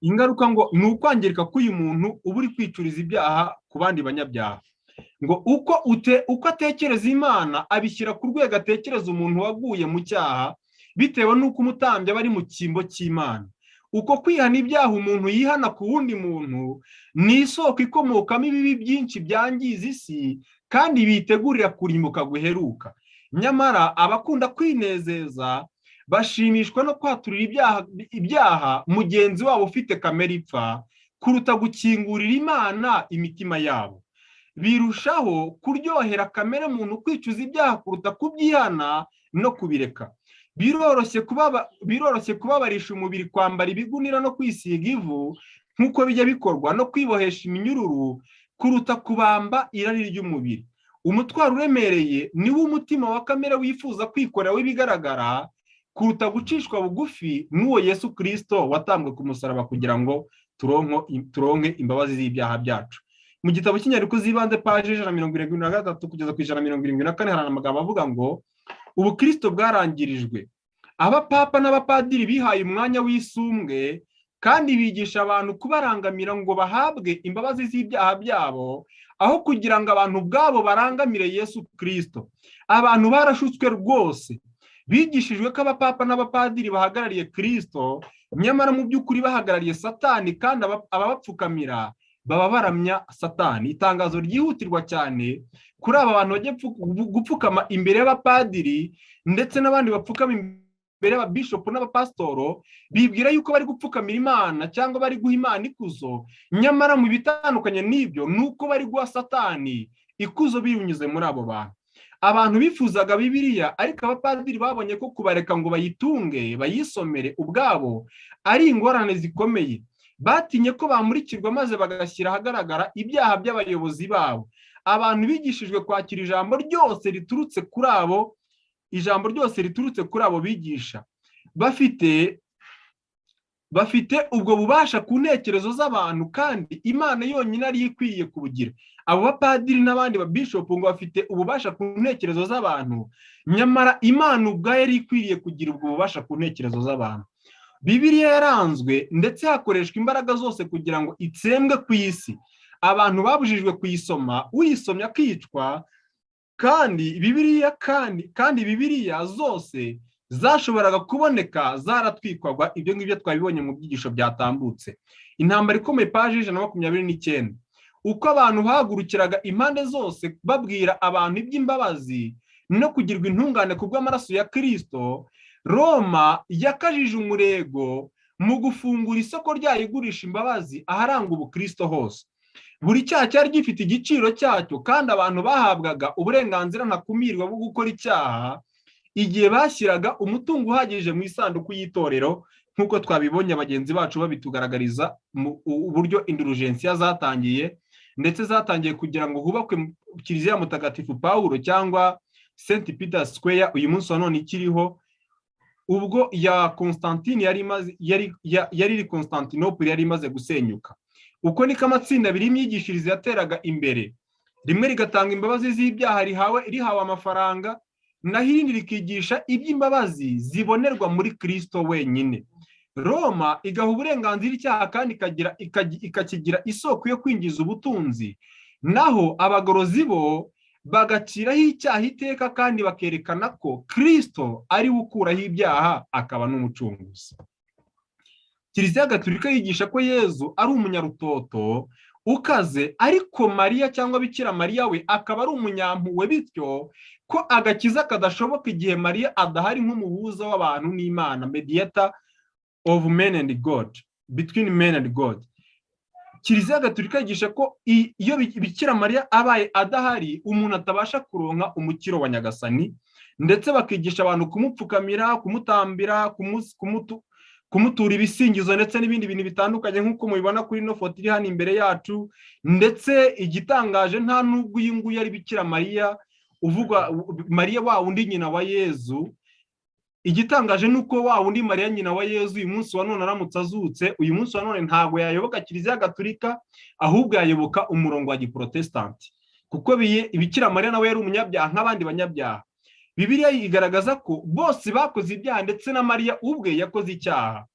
Ingaruka ngo ni ukwangirika k'uyu muntu uba uri kwicuriza ibyaha ku bandi banyabyaha. Ngo uko atekereza Imana abishyira ku rwego atekereza umuntu waguye mu cyaha, bitewe n'uko umutambyi aba ari mu cyimbo cy'Imana. Uko kwihana ibyaha umuntu yihana ku wundi muntu ni isoko ikomokamo ibibi byinshi byangiza isi, kandi bitegurira kurimbuka guheruka. Nyamara abakunda kwinezeza bashimishwa no kwaturira ibyaha mugenzi wabo ufite kamere ipfa, kuruta gukingurira Imana imitima yabo. Birushaho kuryohera kamere muntu kwicuza ibyaha kuruta kubyihana no kubireka. Biroroshye kubabarisha umubiri kwambara ibigunira no kwisiga ivu nk'uko bijya bikorwa, no kwibohesha iminyururu kuruta kubamba irari ry'umubiri. Umutwaro uremereye niwo umutima wa kamere wifuza kwikorera w'ibigaragara, kuruta gucishwa bugufi n'uwo Yesu Kristo watambwe ku musaraba kugira ngo turonke imbabazi z'ibyaha byacu. Mu gitabo cy'inyandiko z'ibanze paji 173 kugeza ku 174 hari amagambo avuga ngo ubukristo bwarangirijwe. Abapapa n'abapadiri bihaye umwanya w'isumbwe kandi bigisha abantu kubarangamira ngo bahabwe imbabazi z'ibyaha byabo, aho kugira ngo abantu ubwabo barangamire Yesu Kristo. Abantu barashutswe rwose, bigishijwe ko abapapa n'abapadiri bahagarariye Kristo, nyamara mu by'ukuri bahagarariye Satani, kandi ababapfukamira baba baramya Satani. Itangazo ryihutirwa cyane kuri aba bantu bagiye gupfukama imbere y'abapadiri ndetse n'abandi bapfukama imbere y'ababishop n'abapastoro, bibwira yuko bari gupfukamira Imana cyangwa bari guha Imana ikuzo, nyamara mu bitandukanye n'ibyo nuko bari guha Satani ikuzo binyuze muri abo bantu. Abantu bifuzaga Bibiliya, ariko abapadiri babonye ko kubareka ngo bayitunge bayisomere ubwabo ari ingorane zikomeye. Batinye ko bamurikirwa maze bagashyira ahagaragara ibyaha by'abayobozi babo. Abantu bigishijwe kwakira ijambo ryose riturutse kuri abo bigisha. Bafite ubwo bubasha ku ntekerezo z'abantu, kandi Imana yonyine ariyo ikwiriye kubugira. Abo bapadiri n'abandi babishopu ngo bafite ububasha ku ntekerezo z'abantu, nyamara Imana ubwayo yari ikwiriye kugira ubwo bubasha ku ntekerezo z'abantu. Bibiliya yaranzwe ndetse hakoreshwa imbaraga zose kugira ngo itsembwe ku isi. Abantu babujijwe kuyisoma, uyisomye akicwa, kandi Bibiliya zose zashoboraga kuboneka zaratwikwaga. Ibyo ngibyo twabibonye mu byigisho byatambutse. Intambara ikomeye, paji 129. Uko abantu bahagurukiraga impande zose babwira abantu iby'imbabazi no kugirwa intungane ku bw'amaraso ya Kristo, Roma yakajije umurego mu gufungura isoko ryayo igurisha imbabazi aharanga ubukristo hose. Buri cyaha cyari gifite igiciro cyacyo, kandi abantu bahabwaga uburenganzira ntakumirwa bwo gukora icyaha igihe bashyiraga umutungo uhagije mu isanduku y'itorero, nk'uko twabibonye bagenzi bacu babitugaragariza uburyo indulgensiya zatangiye, ndetse zatangiye kugira ngo hubakwe Kiliziya Mutagatifu Pawulo cyangwa St Peter Square uyu munsi wa none ikiriho, ubwo ya Constantine yari iri Constantinople yari imaze gusenyuka. Uko niko amatsinda abiri y'imyigishirize yateraga imbere. Rimwe rigatanga imbabazi z'ibyaha rihawe amafaranga, naho irindi rikigisha iby'imbabazi zibonerwa muri Kristo wenyine. Roma igaha uburenganzira icyaha kandi ikakigira isoko yo kwinjiza ubutunzi, naho abagorozi bo bagaciraho icyaha iteka kandi bakerekana ko Kristo ari we ukuraho ibyaha akaba n'umucunguzi. Kiliziya Gatolika yigisha ko Yezu ari umunyarutoto ukaze, ariko Mariya cyangwa Bikira Mariya we akaba ari umunyampuhwe, bityo ko agakiza kadashoboka igihe Mariya adahari nk'umuhuza w'abantu n'Imana, mediator of men and God, between men and God. Kiliziya Gatolika yigisha ko iyo Bikira Mariya abaye adahari, umuntu atabasha kuronka umukiro wa Nyagasani, ndetse bakigisha abantu kumupfukamira, kumutambira, kumutura ibisingizo ndetse n'ibindi bintu bitandukanye, nk'uko mubibona kuri no foto iri hano imbere yacu. Ndetse igitangaje, nta nubwo uyu nguyu ari Bikira Mariya uvuga Mariya wa wundi nyina wa Yezu. Igitangaje nuko wa wundi Mariya nyina wa Yezu uyu munsi wa none aramutse azutse, uyu munsi wa none ntabwo yayoboka Kiliziya Gatolika, ahubwo yayoboka umurongo wa Giprotestanti, kuko Bikira Mariya nawe yari umunyabyaha nk'abandi banyabyaha. Bibiliya igaragaza ko bose bakoze ibyaha, ndetse na Mariya ubwe yakoze icyaha,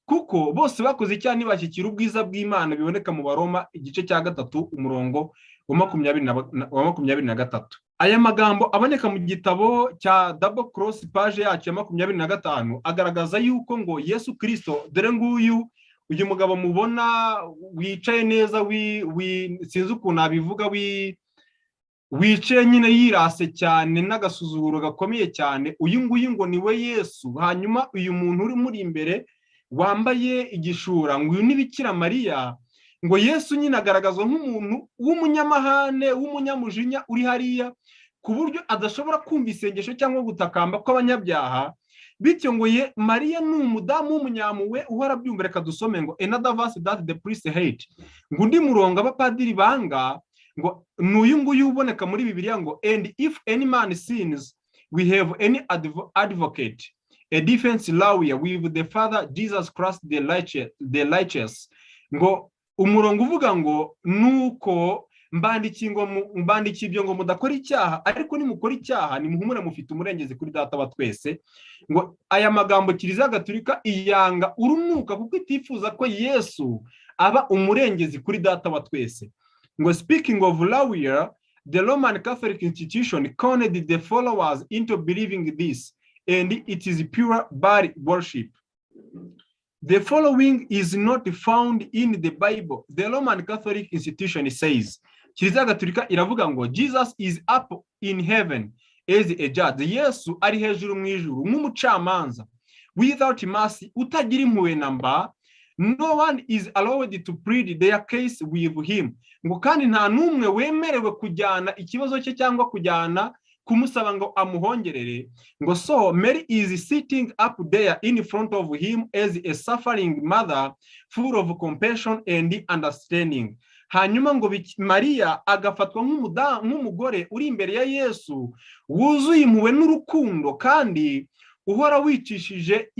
kuko bose bakoze icyaha ntibashyikira ubwiza bw'Imana, biboneka mu Baroma igice cya 3 umurongo wa 23. Aya magambo aboneka mu gitabo cya Double Cross page yacu ya 25 agaragaza yuko ngo Yesu Kristo, dore nguyu uyu mugabo mubona wicaye neza, sinzi ukuntu abivuga, wicaye nyine yirase cyane n'agasuzuguro gakomeye cyane. Uyu nguyu ngo niwe Yesu. Hanyuma uyu muntu uri muri imbere wambaye igishura, ngo uyu ni Bikira Mariya. Ngo Yesu nyine agaragazwa nk'umuntu w'umunyamahane, w'umunyamujinya uri hariya, ku buryo adashobora kumva isengesho cyangwa gutakamba kw'abanyabyaha. Bityo ngo Mariya ni umudamu w'umunyampuhwe uhora abyumva. Reka dusome ngo another verse that the priest hate. Ngo undi murongo abapadiri banga, ngo n'uyu nguyu uboneka muri Bibiliya ngo and if any man sins we have any advocate, a defense lawyer with the Father Jesus Christ the righteous. Ngo umurongo uvuga ngo nuko mbandikiye ibyo ngo mudakora icyaha, ariko nimukora icyaha nimuhumure mufite umurengezi kuri Data wa twese. Ngo aya magambo Kiliziya Gatolika iyanga urunuka, kuko itifuza ko Yesu aba umurengezi kuri Data wa twese. Ngo speaking of lawyer, the Roman Catholic institution conned the followers into believing this, and it is pure Baal worship. The following is not found in the Bible. The Roman Catholic institution says, Kiliziya Gatolika iravuga ngo Jesus is up in heaven as a judge. Yesu ari hejuru mu ijuru nk'umucamanza, without mercy, utagira impuhwe namba, no one is allowed to plead their case with him. Ngo kandi nta numwe wemerewe kujyana ikibazo cye cyangwa kujyana kumusaba ngo amuhongerere. Ngo so Mary is sitting up there in front of him as a suffering mother full of compassion and understanding. Hanyuma ngo Mariya agafatwa nk'umugore uri imbere ya Yesu wuzuye impuhwe n'urukundo kandi uhora wicishije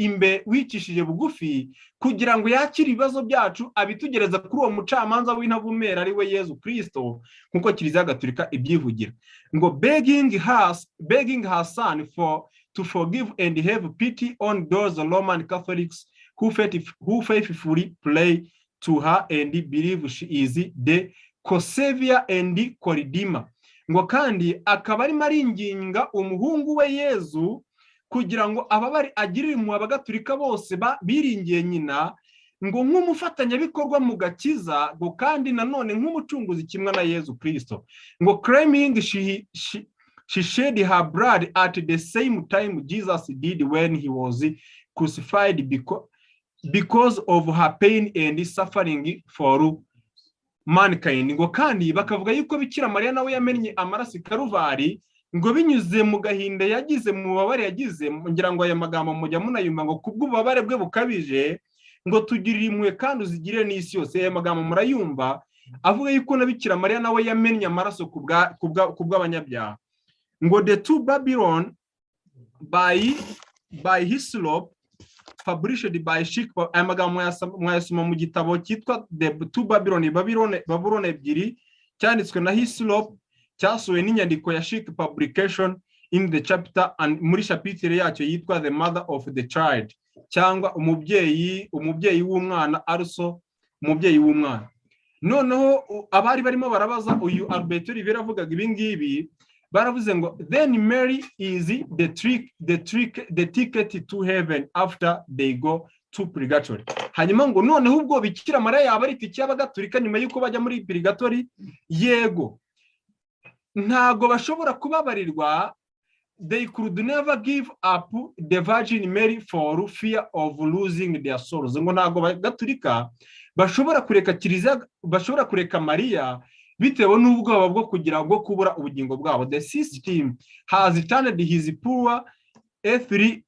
bugufi kugira ngo yakire ibibazo byacu abitugereza kuri uwo mucamanza w'intavumera ari we Yesu Kristo, nkuko Kiliziya Gatolika ibyivugira. Ngo begging her son to forgive and have pity on those Roman Catholics who faithfully pray to her and believe she is the co-savior and co-redeemer. Ngo kandi akaba arimo aringinga umuhungu we Yezu kugira ngo ababari agirire impuhwe Abagatolika bose biringiye nyina, ngo nk'umufatanyabikorwa mu gakiza, ngo kandi nanone nk'umucunguzi kimwe na Yesu Kristo. Ngo claiming she shed her blood at the same time Jesus did when he was crucified because of her pain and suffering for mankind. Ngo kandi bakavuga yuko Bikira Mariya nawe yamennye amaraso Karuvari, ngo binyuze mu gahinda yagize, mu bubabare yagize. Ngira ngo aya magambo mujya munayumva ngo kubw'ububabare bwe bukabije ngo tugirire impuhwe kandi uzigirire n'isi yose. Aya magambo murayumva avuga yuko na Bikira Mariya nawe yamennye amaraso kubw'abanyabyaha. Ngo the two Babylon by Hislop published by Chic. Aya magambo mwayasoma mu gitabo cyitwa The Two Babylon, Babylon ebyiri, cyanditswe na Hislop, cyasohowe n'inyandiko ya Chic publication in the chapter and muri chapitre yacyo yitwa The Mother of the Child, cyangwa umubyeyi w'umwana, also umubyeyi w'umwana. Noneho abari barimo barabaza uyu Alberto Rivera avugaga ibi ngibi, baravuze ngo then Mary is the ticket to heaven after they go to purgatory. Hanyuma ngo noneho ubwo Bikira Mariya yaba ari itike y'Abagatolika nyuma y'uko bajya muri purgatory. Yego, ntago bashobora kubabarirwa. They could never give up the Virgin Mary for fear of losing their souls. Ngo ntago Abagatolika bashobora kureka Kiliziya, bashobora kureka Mariya bitewe n'ubwoba bwo kubura ubugingo bwabo. The system has turned his poor earthly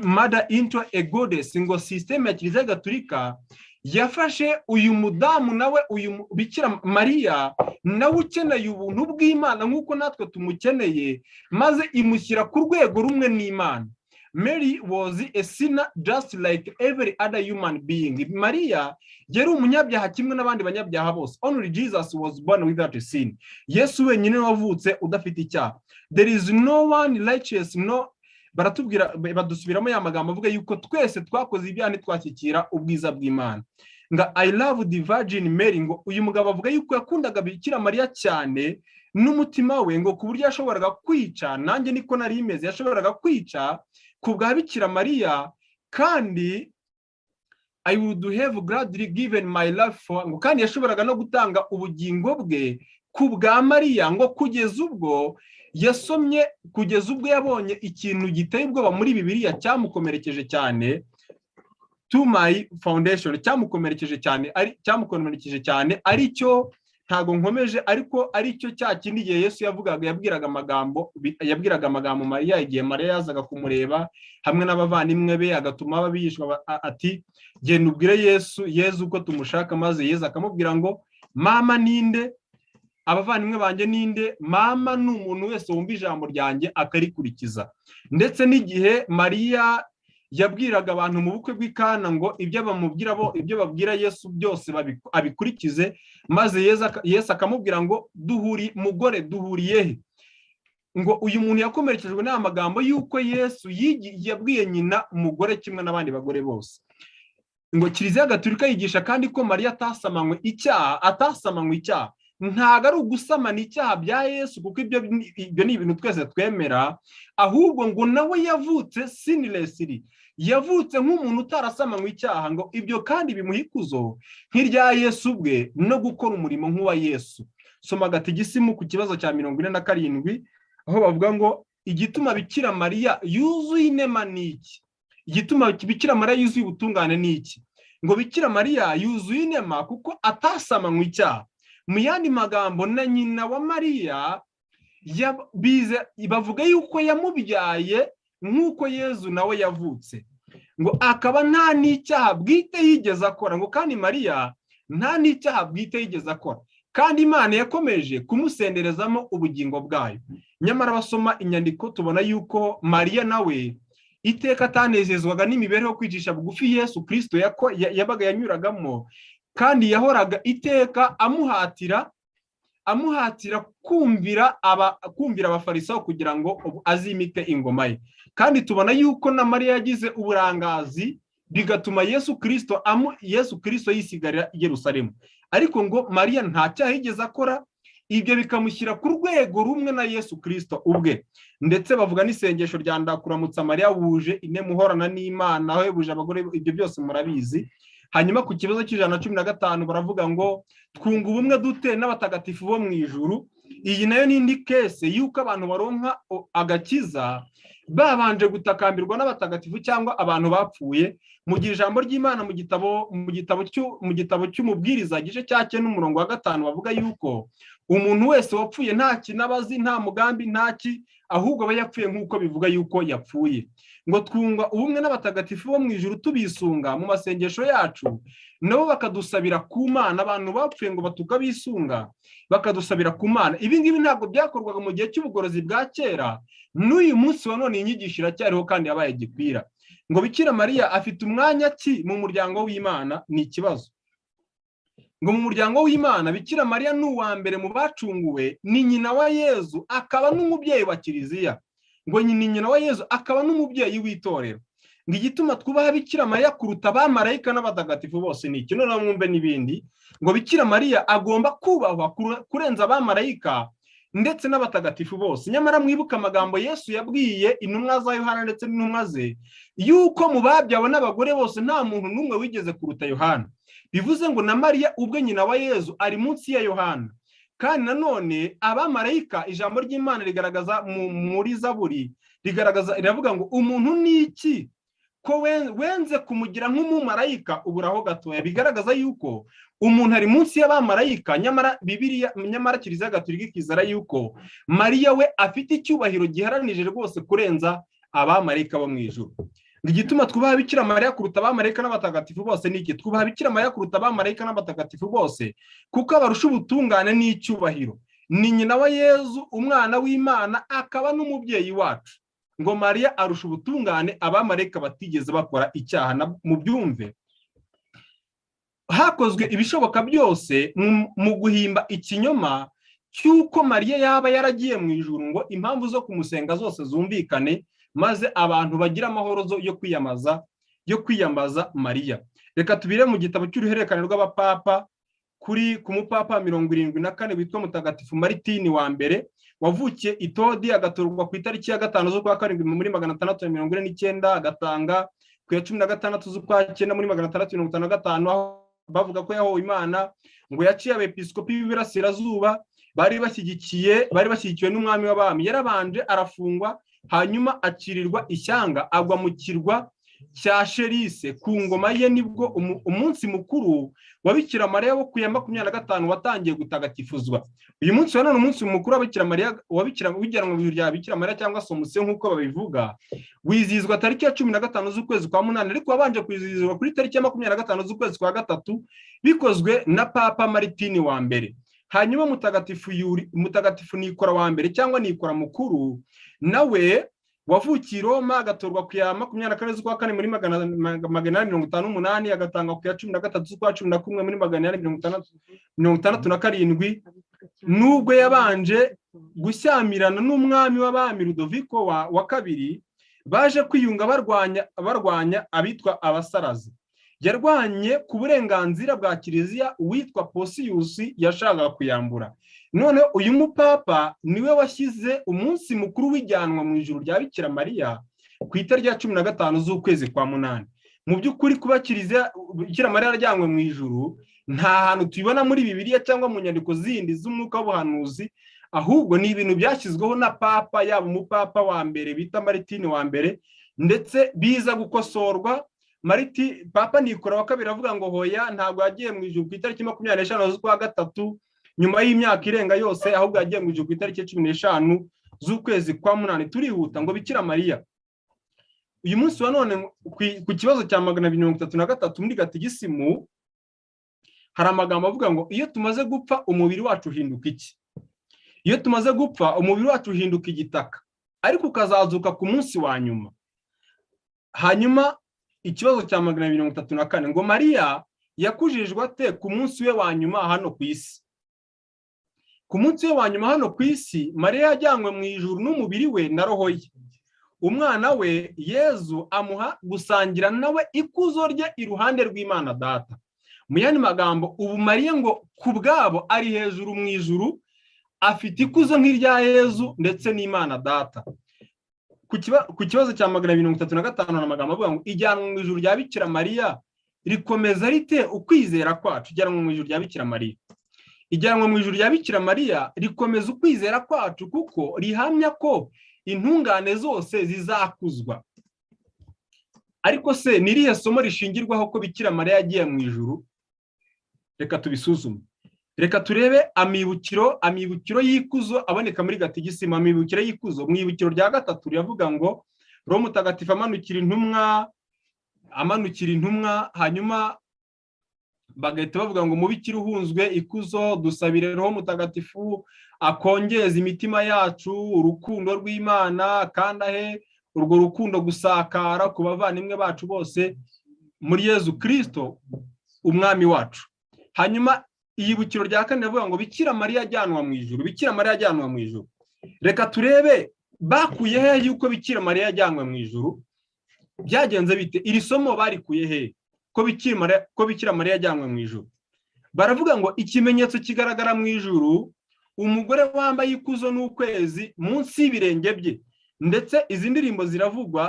mother into a goddess. Ngo system ya Kiliziya Gatolika yafashe uyu mudamu nawe, uyu Bikira Mariya nawe ukeneye ubuntu bw'Imana nk'uko natwe tumukeneye, maze imushyira ku rwego rumwe n'Imana. Mary was a sinner just like every other human being. Mariya yari umunyabyaha kimwe n'abandi banyabyaha bose. Only Jesus was born without a sin. Yesu wenyine wavutse udafite icyaha. There is no one righteous, no. Baratubwira, badusubiramo ya magambo avuga yuko twese twakoze ibyaha ntitwashyikira ubwiza bw'Imana. Nga I love the Virgin Mary. Ngo uyu mugabo avuga yuko yakundaga Bikira Mariya cyane n'umutima we, ngo ku buryo yashoboraga kwica, nanjye niko nari imeze, yashoboraga kwica ku bwa Bikira Mariya, kandi I would have gladly given my life for. Ngo kandi yashoboraga no gutanga ubugingo bwe ku bwa Mariya, ngo kugeza ubwo yabonye ikintu giteye ubwoba muri Bibiliya cyamukomerekeje cyane, to my foundation, cyamukomerekeje cyane aricyo, ntago nkomeje, ariko aricyo cya kindi gihe Yesu yabwiraga amagambo Mariya igihe Mariya yazaga kumureba hamwe n'abavandimwe be, agatuma babishwa ati genda ubwire Yesu uko tumushaka, maze Yesu akamubwira ngo mama ninde, abavandimwe banjye ninde? Mama ni umuntu wese wumva ijambo ryanjye akarikurikiza. Ndetse n'igihe Mariya yabwiraga abantu mu bukwe bw'Ikana ngo ibyo babwira Yesu byose abikurikize, maze Yesu akamubwira ngo duhuriye he? Ngo uyu muntu yakomerekejwe n'aya magambo yuko Yesu yabwiye nyina umugore kimwe n'abandi bagore bose. Ngo Kiliziya Gatolika yigisha kandi ko Mariya atasamanywe icyaha. Ntago ari ugusamana icyaha bya Yesu, kuko ibyo ni ibintu twese twemera, ahubwo ngo nawe yavutse sinlessly, yavutse nk'umuntu utarasamanywe icyaha. Ngo ibyo kandi bimuha ikuzo nk'irya Yesu ubwe no gukora umurimo nk'uwa Yesu. Soma Gatigisimu ku kibazo cya 47, aho bavuga ngo igituma Bikira Mariya yuzuye inema ni iki? Igituma Bikira Mariya yuzuye ubutungane ni iki? ngo Bikira Mariya yuzuye inema kuko atasamanywe icyaha. Mu yandi magambo, na nyina wa Mariya bavuga yuko yamubyaye nk'uko Yezu nawe yavutse, ngo akaba nta n'icyaha bwite yigeze akora, ngo kandi Mariya nta n'icyaha bwite yigeze akora, kandi Imana yakomeje kumusenderezamo ubugingo bwayo. Nyamara basoma inyandiko tubona yuko Mariya nawe iteka atanezezwaga n'imibereho kwicisha bugufi Yesu Kristo yabaga yanyuragamo, kandi yahoraga iteka amuhatira kumvira abafarisayo kugira ngo azimike ingoma ye. Kandi tubona yuko na Mariya yagize uburangazi bigatuma Yesu Kristo yisigarira i Yerusalemu. Ariko ngo Mariya nta cyaha yigeze akora, ibyo bikamushyira ku rwego rumwe na Yesu Kristo ubwe. Ndetse bavuga n'isengesho rya ndakuramutsa Mariya wuje inema uhorana n'Imana, aho yabuje abagore, ibyo byose murabizi. Hanyuma ku kibazo cy'115 baravuga ngo twunga ubumwe dute n'abatagatifu bo mu ijuru. Iyi nayo ni indi kese yuko abantu baronka agakiza babanje gutakambirwa n'abatagatifu cyangwa abantu bapfuye. Mu gihe ijambo ry'Imana mu gitabo cy'umubwiriza igice cya 9 n'umurongo wa 5 bavuga yuko umuntu wese wapfuye nta kinabazi, nta mugambi, ntaki, ahubwo aba yapfuye nk'uko bivuga yuko yapfuye. Ngo twunga ubumwe n'abatagatifu bo mu ijuru tubisunga mu masengesho yacu, nabo bakadusabira ku Mana. Abantu bapfuye ngo batukabisunga bakadusabira ku Mana. Ibi ngibi ntabwo byakorwaga mu gihe cy'ubugorozi bwa kera, n'uyu munsi wa none inyigisho iracyariho kandi yabaye gikwira. Ngo Bikira Mariya afite umwanya ki mu muryango w'Imana? Ni ikibazo. Ngo mu muryango w'Imana Bikira Mariya ni uwa mbere mu bacunguwe, ni nyina wa Yezu, akaba n'umubyeyi wa Kiliziya. Ngo ni nyina wa Yezu akaba n'umubyeyi w'itorero. Ngo igituma twubaha Bikira Mariya kuruta abamarayika n'abatagatifu bose ni iki? None mwumve n'ibindi. Ngo Bikira Mariya agomba kubahwa kurenza abamarayika ndetse n'abatagatifu bose. Nyamara mwibuka amagambo Yesu yabwiye intumwa za Yohana ndetse n'intumwa ze yuko mu babyawe n'abagore bose nta muntu n'umwe wigeze kuruta Yohana. Bivuze ngo na Mariya ubwe nyina wa Yezu ari munsi ya Yohana. Kandi nanone abamarayika, ijambo ry'Imana rigaragaza muri Zaburi riravuga ngo umuntu ni iki ko wenze kumugira nk'umumarayika uburaho gatoya. Bigaragaza yuko umuntu ari munsi y'abamarayika. Nyamara Kiliziya Gatolika ikizera yuko Mariya we afite icyubahiro giharanije rwose kurenza abamarayika bo mu ijuru. Igituma twubaha Bikira Mariya kuruta abamarayika n'abatagatifu bose ni iki? Twubaha Bikira Mariya kuruta abamarayika n'abatagatifu bose kuko abarusha ubutungane n'icyubahiro. Ni nyina wa Yezu, umwana w'Imana, akaba n'umubyeyi wacu. Ngo Mariya arusha ubutungane abamarayika batigeze bakora icyaha. Mu byumve, hakozwe ibishoboka byose mu guhimba ikinyoma cy'uko Mariya yaba yaragiye mu ijuru ngo impamvu zo kumusenga zose zumvikane, maze abantu bagira amahoro yo kwiyambaza Mariya. Reka tubire mu gitabo cy'uruhererekane rw'abapapa ku mupapa 74 witwa Mutagatifu Maritini wa mbere, wavukiye i Todi, agatorwa ku itariki ya 5 z'ukwa karindwi muri 649, agatanga ku ya 16 z'ukwa 9 muri 655, aho bavuga ko yahowe Imana. Ngo yaciye abepiskopi b'Iburasirazuba bari bashyigikiwe n'umwami w'abami. Yarabanje arafungwa, hanyuma akirirwa ishyanga, agwa mu kirwa cya Sherise. Ku ngoma ye nibwo umunsi mukuru wa Bikira Mariya wo ku ya 25 watangiye gutagatifuzwa. Uyu munsi wa none umunsi mukuru wa Bikira Mariya wijyanwa mu bya Bikira Mariya cyangwa Somusiyo nk'uko babivuga, wizihizwa tariki ya 15 z'ukwezi kwa 8, ariko wabanje kwizihizwa kuri tariki ya 25 z'ukwezi kwa 3 bikozwe na Papa Maritini wa mbere. Hanyuma Mutagatifu Nikora wa mbere cyangwa Nikora mukuru, nawe wavukiye Roma, agatorwa ku ya 24 z'ukwa 4 muri 858, agatanga ku ya 13 z'ukwa 11 muri 867. Nubwo yabanje gushyamirana n'umwami w'abami Ludoviko wa kabiri, baje kwiyunga barwanya abitwa abasarazi. Yarwanye ku burenganzira bwa Kiliziya uwitwa Posiyusi yashakaga kuyambura. None uyu mupapa niwe washyize umunsi mukuru w'ijyanwa mu ijuru rya Bikira Mariya ku itariki ya 15 z'ukwezi kwa 8. Mu by'ukuri kuba Kiliziya Bikira Mariya yarajyanwe mu ijuru nta hantu tubibona muri Bibiliya cyangwa mu nyandiko zindi z'umwuka w'ubuhanuzi, ahubwo ni ibintu byashyizweho na papa, yaba umupapa wa mbere bita Maritini wa mbere, ndetse biza gukosorwa Mariti Papa Nikora wa kabiri avuga ngo hoya ntabwo yagiye mu ijuru ku itariki 25 z'ukwa gatatu nyuma y'imyaka irenga yose, ahubwo yagiye mu ijuru ku itariki 15 z'ukwezi kwa munani. Turihuta ngo Bikira Mariya. Uyu munsi wa none ku kibazo cya 233 muri gatigisimu hari amagambo avuga ngo iyo tumaze gupfa umubiri wacu uhinduka iki? Iyo tumaze gupfa umubiri wacu uhinduka igitaka, ariko ukazazuka ku munsi wa nyuma. Hanyuma ikibazo cya 234 ngo Mariya yakujijwe ate ku munsi we wa nyuma hano ku isi? Ku munsi we wa nyuma hano ku isi, Mariya yajyanywe mu ijuru n'umubiri we na roho ye. Umwana we Yezu amuha gusangira nawe ikuzo rye iruhande rw'Imana Data. Mu yandi magambo, ubu Mariya ngo ku bwabo ari hejuru mu ijuru, afite ikuzo nk'irya Yezu ndetse n'Imana Data. Ku kibazo cya 235 n'amagambo avuga ngo ijyanwa mu ijuru rya Bikira Mariya rikomeza rite ukwizera kwacu? Ijyanwa mu ijuru rya Bikira Mariya, ijyanwa mu ijuru rya Bikira Mariya rikomeza ukwizera kwacu, kuko rihamya ko intungane zose zizakuzwa. Ariko se ni irihe somo rishingirwaho ko Bikira Mariya yagiye mu ijuru? Reka tubisuzume. Reka turebe amibukiro y'ikuzo aboneka muri gatigisimu. Amibukiro y'ikuzo mu ibukiro rya gatatu ryavuga ngo Roho Mutagatifu amanukira intumwa, hanyuma bagahita bavuga ngo mubikira uhunzwe ikuzo, dusabire Roho Mutagatifu akongeza imitima yacu urukundo rw'Imana, kandi ahe urwo rukundo gusakara ku bavandimwe bacu bose muri Yezu Kristo umwami wacu. Hanyuma iyibukiro rya kane rivuga ngo Bikira Mariya ajyanwa mu ijuru. Bikira Mariya ajyanwa mu ijuru. Reka turebe bakuye he yuko Bikira Mariya ajyanwa mu ijuru? Byagenze bite? Iri somo barikuye he ko Bikira Mariya ajyanwa mu ijuru? Baravuga ngo ikimenyetso kigaragara mu ijuru, umugore wambaye ikuzo n'ukwezi munsi y'ibirenge bye. Ndetse izi ndirimbo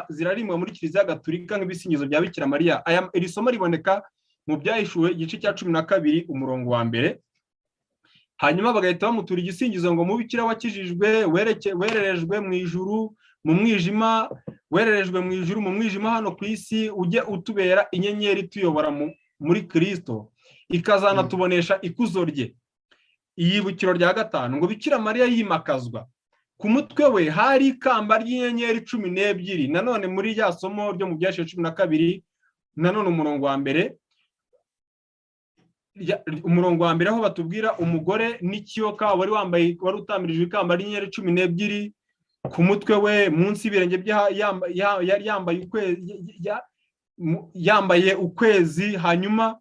zirarimbwa muri Kiliziya Gatolika nk'ibisingizo bya Bikira Mariya. Iri somo riboneka mu Byahishuwe igice cya 12 umurongo wa mbere. Hanyuma bagahita bamutura igisingizo ngo mubikira wakijijwe wererejwe mu ijuru mu mwijima, wererejwe mu ijuru mu mwijima hano ku isi, ujye utubera inyenyeri tuyobora muri Kristo, ikazana tubonesha ikuzo rye. Iyibukiro rya gatanu ngo Bikira Mariya yimakazwa, ku mutwe we hari ikamba ry'inyenyeri 12. Nanone muri rya somo ryo mu Byahishuwe 12 nanone umurongo wa mbere, aho batubwira umugore n'ikiyoka wari utamirijwe ikamba ry'inyenyeri 12 ku mutwe we, munsi y'ibirenge bye yambaye ukwezi. Hanyuma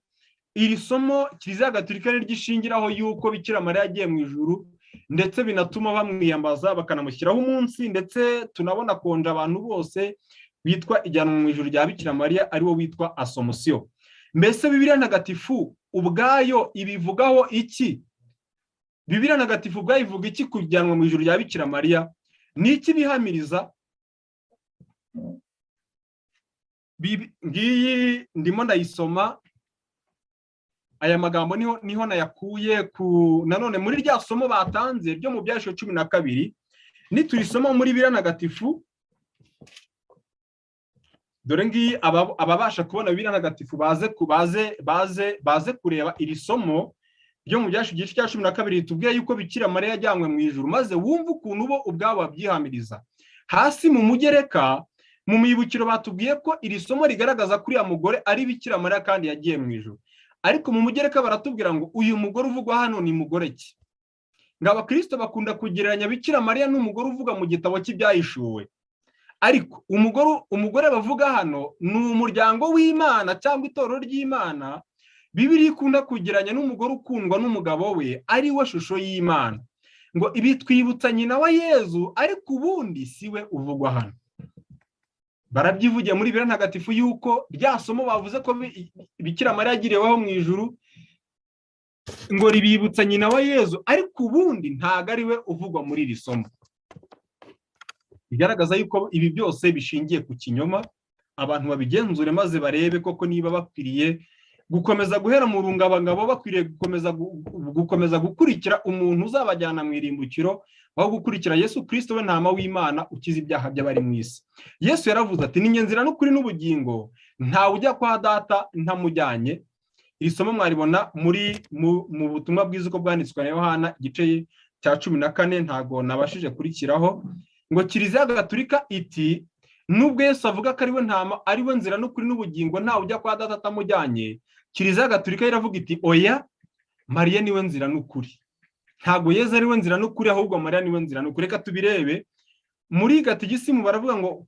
iri somo Kiliziya Gatolika ryishingiraho yuko Bikira Mariya yagiye mu ijuru, ndetse binatuma bamwiyambaza bakanamushyiraho umunsi, ndetse tunabona konja abantu bose witwa ijyanwa mu ijuru rya Bikira Mariya ariwo witwa Assomption. Mbese Bibiliya Ntagatifu ubwayo ibivugaho iki? Bibiliya Ntagatifu ubwayo ivuga iki kujyanwa mu ijuru rya Bikira Mariya? Ni iki bihamiriza? Ngiyi ndimo ndayisoma. Aya magambo niho nayakuye nanone muri rya somo batanze ryo mu Byahishuwe 12. Niturisoma muri Bibiliya Ntagatifu, dore ngiyi ababasha kubona Bibiliya Ntagatifu baze kureba iri somo ryo mu Byahishuwe igice cya 12 tubwiye yuko Bikira Mariya yajyanywe mu ijuru, maze wumva ukuntu bo ubwabo babyihamiriza. Hasi mu mugereka mu mibukiro batubwiye ko iri somo rigaragaza kuri ya mugore ari Bikira Mariya kandi yagiye mu ijuru. Ariko mu mugereka baratubwira ngo uyu mugore uvugwa hano ni mugore ki? Ngo abakristo bakunda kugereranya Bikira Mariya n'umugore uvuga mu gitabo cy'Ibyahishuwe. Ariko umugore bavuga hano ni umuryango w'Imana cyangwa itorero ry'Imana. Bibiliya ikunda kugereranya n'umugore ukundwa n'umugabo we ari we shusho y'Imana. Ngo ibi twibutsa nyina wa Yezu, ariko ubundi siwe uvugwa hano. Barabyivugiye muri Bibiliya Ntagatifu yuko rya somo bavuze ko Bikira Mariya yagiriweho mu ijuru ngo ribibutsa nyina wa Yezu, ariko ubundi ntago ari we uvugwa muri iri somo. Bigaragaza yuko ibi byose bishingiye ku kinyoma. Abantu babigenzure maze barebe koko niba bakwiriye gukomeza guhera mu rungabangabo, bakwiriye gukomeza gukurikira umuntu uzabajyana mu irimbukiro, aho gukurikira Yesu Kristo we ntama w'Imana ukiza ibyaha by'abari mu isi. Yesu yaravuze ati ni nzira n'ukuri n'ubugingo, ntawe ujya kwa data ntamujyanye. Iri somo mwaribona mu butumwa bwiza uko bwanditswe na Yohana igice cya 14, ntago nabashije kurikiraho, ngo Kiliziya Gatolika iti nubwo Yesu avuga ko ariwe ntama, ariwe nzira n'ukuri n'ubugingo, ntawe ujya kwa data atamujyanye, Kiliziya Gatolika iravuga iti oya, Mariya niwe nzira n'ukuri. Ntago Yesu ariwe nzira n'ukuri, ahubwo Mariya niwe nzira n'ukuri. Reka tubirebe muri Gatigisimu, baravuga ngo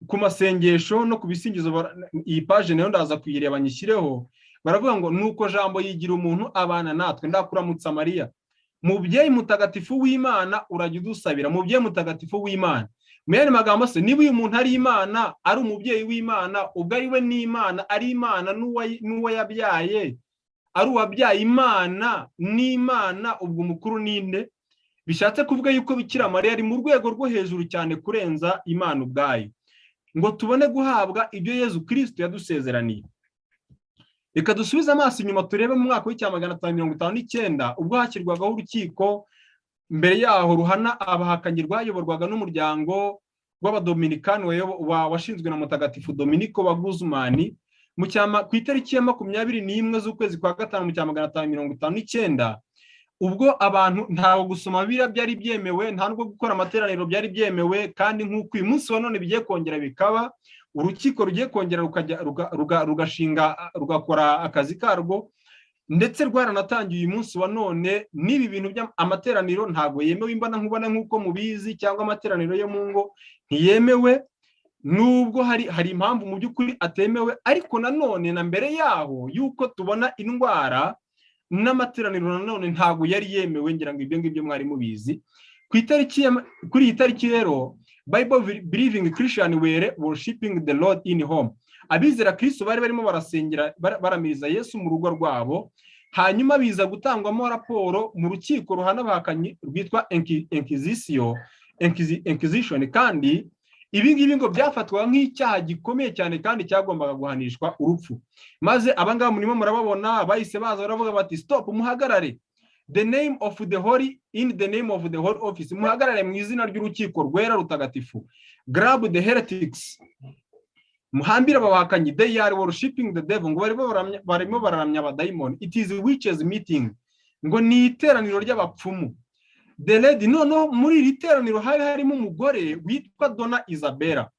ku masengesho no ku bisingizo, iyi page nayo ndaza kuyireba nyishyireho, baravuga ngo nuko jambo yigira umuntu abana natwe, ndakuramutsa Mariya, mubyeyi mutagatifu w'Imana, urajya udusabira, mubyeyi mutagatifu w'Imana. Mu yandi magambo se, niba uyu muntu ari Imana, ari umubyeyi w'Imana, ubwo ari we n'Imana, ari Imana n'uwo yabyaye, ari uwabyaye Imana n'Imana, ubwo umukuru ninde? Bishatse kuvuga yuko Bikira Mariya ari mu rwego rwo hejuru cyane kurenza Imana ubwayo, ngo tubone guhabwa ibyo Yezu Kristo yadusezeraniye. Reka dusubize amaso inyuma turebe mu mwaka w'559 ubwo hashyirwagaho urukiko mbere yaho ruhana abahakanyi, rwayoborwaga n'umuryango w'abadominikani washinzwe na Mutagatifu Dominiko wa Guzman ku itariki ya 21 z'ukwezi kwa 5 mu 559. Ubwo abantu ntawo gusoma Bibiliya byari byemewe, nta nubwo gukora amateraniro byari byemewe, kandi nk'uko uyu munsi wa none bigiye kongera bikaba, urukiko rugiye kongera rugashinga rugakora akazi karwo, ndetse rwaranatangiye uyu munsi wa none. N'ibi bintu by'amateraniro ntago yemewe imbana nkubona nk'uko mubizi, cyangwa amateraniro yo mu ngo ntiyemewe, nubwo hari impamvu mu by'ukuri atemewe. Ariko nanone na mbere yaho yuko tubona indwara n'amateraniro nanone ntago yari yemewe, ngira ngo ibyo ngibyo mwari mubizi. Kuri iyi tariki rero, Bible believing Christian were worshiping the Lord in home. Abizera Kristo bari barimo barasengera baramiriza Yesu mu rugo rwabo. Hanyuma biza gutangwamo raporo mu rukiko ruhana abahakanyi rwitwa Inquisition, kandi ibi ngibi ngo byafatwa nk'icyaha gikomeye cyane kandi cyagombaga guhanishwa urupfu. Maze abangaba murimo murababona bahise baza baravuga bati stop, muhagarare, the name of the holy, in the name of the holy office, muhagarare mu izina ry'urukiko rwera rutagatifu. Grab the heretics, muhambira abahakanyi, they are worshiping the devil, ngo barimo bararamya abadayimoni. It is witches meeting, ngo ni iteraniro ry'abapfumu. The lady, no muri iri teraniro hari harimo umugore witwa Dona Isabella.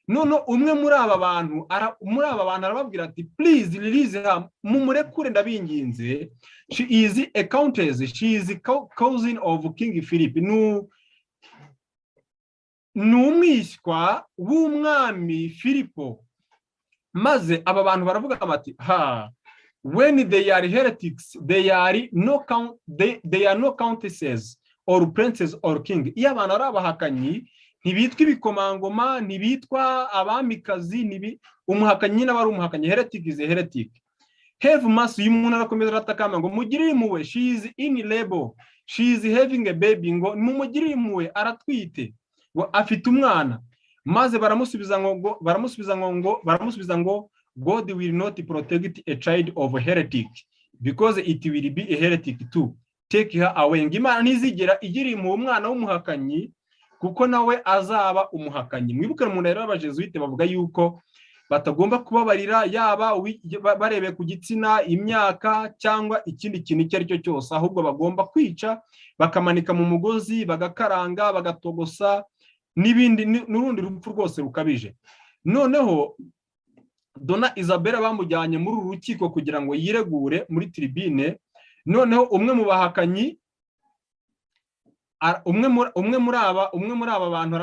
Umwe muri aba bantu arababwira ati please release her, mumurekure ndabinginze. She is a countess, she is a cousin of King Philip. Numwishywa w'umwami Filipo. Maze aba bantu baravuga bati when they are heretics, they are no countesses or princes or king. Iyo abantu ari abahakanyi ntibitwa ibikomangoma, ntibitwa abamikazi, umuhakanyi n'abari umuhakanyi. Heretic is a heretic. Have mercy, uyu muntu arakomeza aratakamba ngo mugirire impuhwe, she is in labor, she is having a baby, ngo mumugirire impuhwe, aratwite, ngo afite umwana. Maze baramusubiza ngo God will not protect a child of a heretic because it will be a heretic too. Take her away. Ngo Imana ntizigera igira impuhwe umwana w'umuhakanyi kuko nawe azaba umuhakanyi. Mwibuke mu ndahiro y'abajesuite bavuga yuko batagomba kubabarira, yaba barebe ku gitsina, imyaka, cyangwa ikindi kintu icyo ari cyo cyose, ahubwo bagomba kwica, bakamanika mu mugozi, bagakaranga, bagatogosa, n'ibindi n'urundi rupfu rwose rukabije. Noneho Dona Isabella bamujyanye muri uru rukiko kugira ngo yiregure muri tribune. Noneho umwe mu bahakanyi, umwe muri aba bantu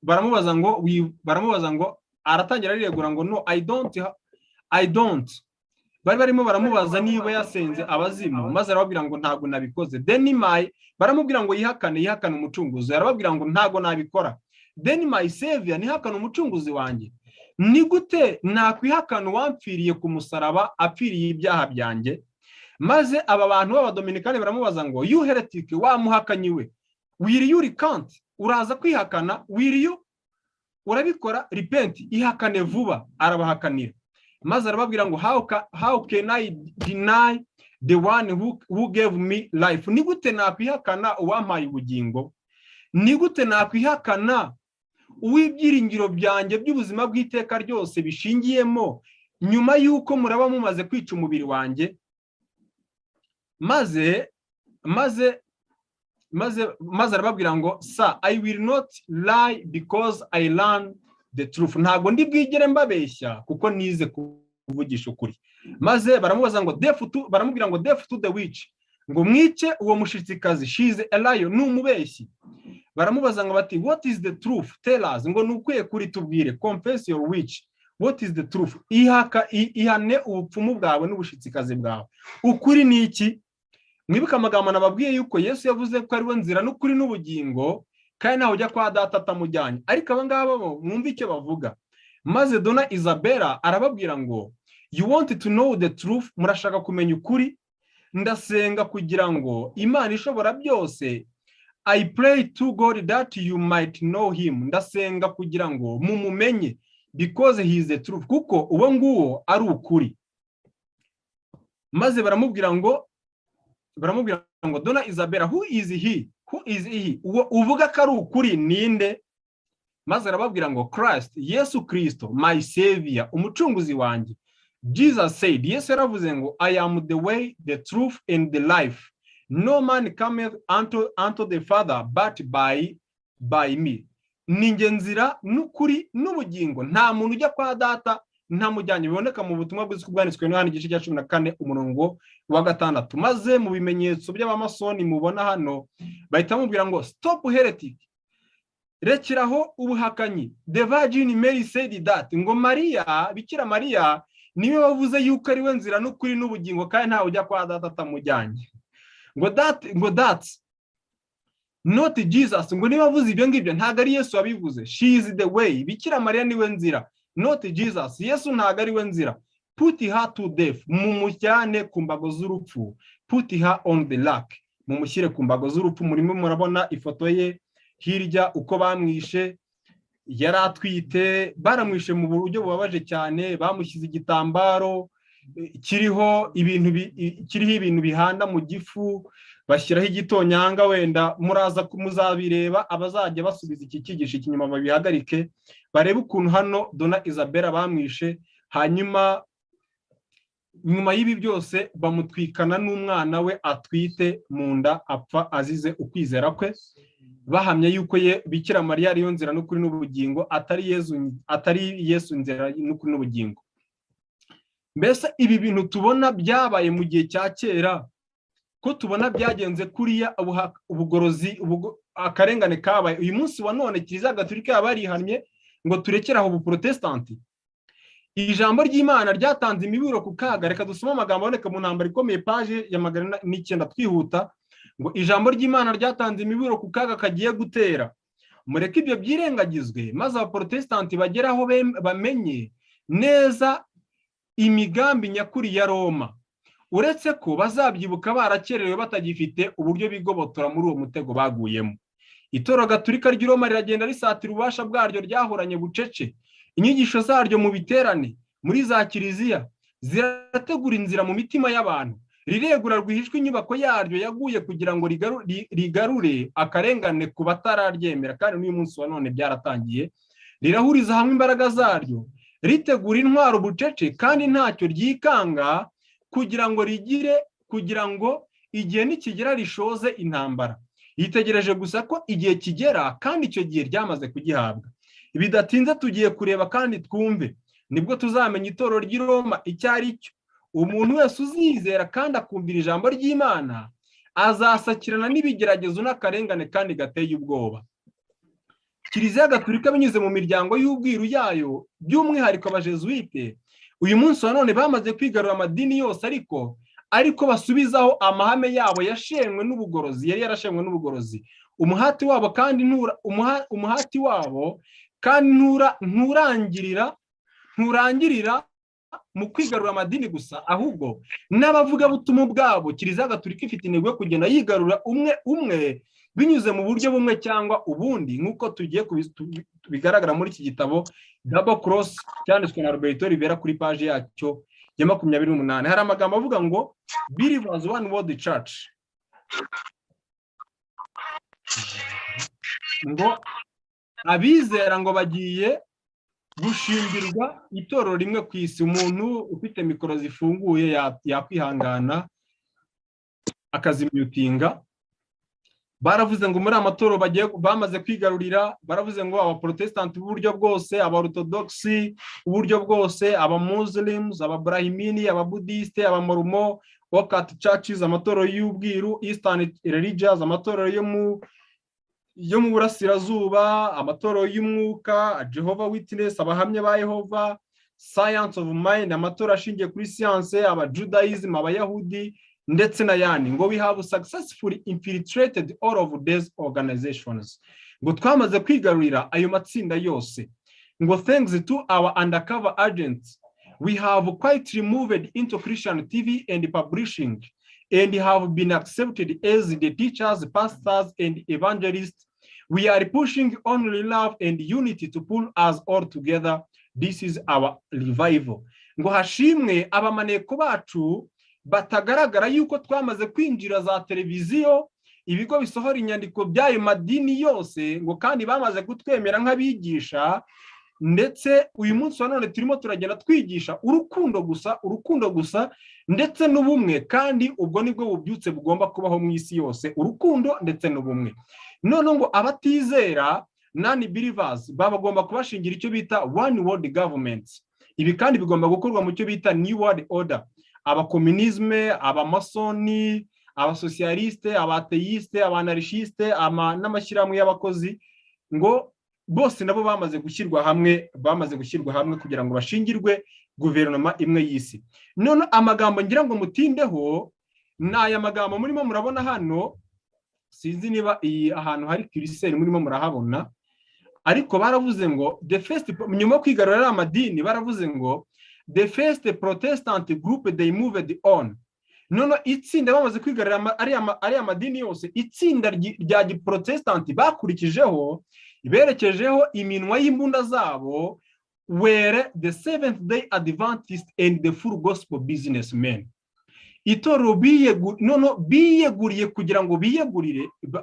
baramubaza ngo aratangira ariregura ngo no, I don't. Bari barimo baramubaza niba yasenze abazimu, maze arababwira ngo ntago nabikoze. Then baramubwira ngo yihakane umucunguzi, arababwira ngo ntago nabikora. Then my savior, nihakane umucunguzi wanjye. Ni gute nakwihakana uwampfiriye ku musaraba, apfiriye ibyaha byanjye? Maze aba bantu b'abadominikani baramubaza ngo you heretic, wa muhakanyi we, will you recant? Uraza kwihakana? Will you? Urabikora? Repent, ihakane vuba. Arabahakanira. Maze arababwira ngo how can I deny the one who gave me life? Ni gute nakwihakana uwampaye ubugingo? Ni gute nakwihakana uw'ibyiringiro byanjye by'ubuzima bw'iteka ryose bishingiyemo nyuma y'uko muraba mumaze kwica umubiri wanjye. maze arababwira ngo Sir, I will not lie because I learn the truth. Ntago ndi bwigere mbabeshya kuko nize kuvugisha ukuri. Maze baramubaza ngo baramubwira ngo death to the witch, ngo mwice uwo mushitsikazi, she is a liar, n'umubeshyi. Baramubaza ngo bati what is the truth, tell us, ngo nukwiye kuri tubwire, confess your witch, what is the truth, ihane ubupfumu bwawe n'ubushitsikazi bwawe, ukuri ni iki? Mwibuka amagambo nababwiye yuko Yesu yavuze ko ari we nzira n'ukuri n'ubugingo, kandi ntaho ujya kwa data atamujyanye. Ariko abangaba bo mwumve icyo bavuga. Maze Dona Isabella arababwira ngo you want to know the truth, murashaka kumenya ukuri? Ndasenga kugira ngo Imana ishobora byose, I pray to God that you might know him, ndasenga kugira ngo mumumenye, because he is the truth, kuko uwo nguwo ari ukuri. Maze baramubwira ngo Dona Isabella, who is he, uwo uvuga ko ari ukuri ninde? Maze arababwira ngo Christ, Yesu Kristo, my savior, umucunguzi wanjye. Jesus said, Yesu yaravuze ngo I am the way, the truth and the life, no man cometh unto the Father but by me. Ninjye nzira n'ukuri n'ubugingo, nta muntu ujya kwa data ntamujyanye. Biboneka mu butumwa bw'Yesu bwanditswe no hano igice cya 14 umurongo wa 6. Maze mu bimenyetso by'abamasoni mubona hano bahita mubwira ngo stop heretic, rekeraho ubuhakanyi. The Virgin Mary said that, ngo Bikira Mariya niwe wavuze yuko ari we nzira n'ukuri n'ubugingo, kandi ntawe ujya kwa data atamujyanye. Ngo that's not Jesus, ngo niba avuze ibyo ngibyo ntago ari Yesu wabivuze. She is the way, Bikira Mariya niwe nzira, not Jesus. Yesu ntago ari we nzira. Put her to death, mumushyane ku mbago z'urupfu. Put her on the rack, mumushyire ku mbago z'urupfu. Murimo murabona ifoto ye hirya uko bamwishe, yaratwite, baramwishe mu buryo bubabaje cyane. Bamushyize igitambaro kiriho ibintu bihanda mu gifu, bashyiraho igitonyanga. Wenda muzabireba, abazajya basubiza iki cyigisho ikinyuma babihagarike barebe ukuntu hano Dona Isabella bamwishe. Hanyuma nyuma y'ibi byose bamutwikana n'umwana we atwite mu nda, apfa azize ukwizera kwe, bahamya yuko Bikira Mariya ariyo nzira n'ukuri n'ubugingo, atari Yesu nzira n'ukuri n'ubugingo. Mbese ibi bintu tubona byabaye mu gihe cya kera, ko tubona byagenze kuriya ubugorozi, akarengane kabaye, uyu munsi wa none Kiliziya Gatolika yabarihannye ngo turekeraho ubuprotestanti. Ijambo ry'Imana ryatanze imiburo ku kaga. Reka dusome amagambo aboneka mu Ntambara Ikomeye paje ya 109 twihuta, ngo ijambo ry'Imana ryatanze imiburo ku kaga kagiye gutera, mureke ibyo byirengagizwe, maze abaprotestanti bageraho bamenye neza imigambi nyakuri ya Roma, uretse ko bazabyibuka barakerewe batagifite uburyo bigobotora muri uwo mutego baguyemo. Itorero Gatolika ry'i Roma riragenda risatira ububasha bwaryo ryahoranye bucece. Inyigisho zaryo mu biterane, muri za kiliziya, zirategura inzira mu mitima y'abantu. Riregura rwihishwa inyubako yaryo yaguye kugira ngo rigarure akarengane ku batararyemera, kandi n'uyu munsi wa none byaratangiye. Rirahuriza hamwe imbaraga zaryo, ritegura intwaro bucece kandi ntacyo ryikanga, kugira ngo igihe nikigera rishoze intambara. Yitegereje gusa ko igihe kigera, kandi icyo gihe ryamaze kugihabwa. Bidatinze tugiye kureba kandi twumve, nibwo tuzamenya itorero ry'i Roma icyo ari cyo. Umuntu wese uzizera kandi akumvira ijambo ry'Imana azasakirana n'ibigeragezo n'akarengane kandi gateye ubwoba. Kiliziya Gatolika binyuze mu miryango y'ubwiru yayo, by'umwihariko abajesuite, uyu munsi wa none bamaze kwigarura amadini yose, ariko basubizaho amahame yabo yashenwe n'ubugorozi, yari yarashenwe n'ubugorozi. Umuhati wabo kandi nturangirira mu kwigarura amadini gusa, ahubwo n'abavuga butumwa bwabo. Kiliziya Gatolika ifite intego yo kugenda yigarura umwe binyuze mu buryo bumwe cyangwa ubundi, nk'uko tugiye bigaragara muri iki gitabo Double Cross cyanditswe na Roberto Rivera kuri paje yacyo ya 28. Hari amagambo avuga ngo Believers One World Church, ngo abizera ngo bagiye gushimbirwa itorero rimwe ku isi. Umuntu ufite mikoro zifunguye yakwihangana akazimyutinga. Baravuze ngo muri amatorero bamaze kwigarurira, baravuze ngo abaprotestanti b'uburyo bwose, abaorthodoxi uburyo bwose, abamuslims, ababrahimini, ababudiste, abamorumo, occult churches, amatorero y'ubwiru, eastern religions, amatorero yo mu burasirazuba, amatorero y'umwuka, Jehovah Witness, abahamya ba Yehova, science of mind, amatorero ashingiye kuri science, abajudaism, abayahudi ndetse n'ayandi. Ngo we have successfully infiltrated all of these organizations. Ngo twamaze kwigarurira ayo matsinda yose. Ngo thanks to our undercover agents, we have quite removed into Christian TV and publishing, and have been accepted as the teachers, pastors, and evangelists. We are pushing only love and unity to pull us all together. This is our revival. Ngo hashimwe abamaneko bacu batagaragara yuko twamaze kwinjira za televiziyo, ibigo bisohora inyandiko by'ayo madini yose, ngo kandi bamaze kutwemera nk'abigisha, ndetse uyu munsi wa none turimo turagenda twigisha urukundo gusa ndetse n'ubumwe, kandi ubwo nibwo bubyutse bugomba kubaho mu isi yose, urukundo ndetse n'ubumwe. None ngo abatizera non-believers bagomba kubashingira icyo bita one world government. Ibi kandi bigomba gukorwa mu cyo bita new world order. Abakomunisme, abamasoni, abasocialiste, abateiste, abanarchiste, n'amashyirahamwe y'abakozi, ngo bose nabo bamaze gushyirwa hamwe kugira ngo bashingirwe guverinoma imwe y'isi. None amagambo ngira ngo mutindeho n'aya magambo murimo murabona hano, sinzi niba ahantu hari kiriseri murimo murahabona, ariko baravuze ngo the first, nyuma kwigarurira amadini, baravuze ngo the first Protestant group they moved on. None itsinda bamaze kwigarurira ari amadini yose, itsinda rya Protestant bakurikijeho berekejeho iminwa y'imbunda zabo were the Seventh Day Adventist and the Full Gospel Businessmen. Itorero biyeguriye kugira ngo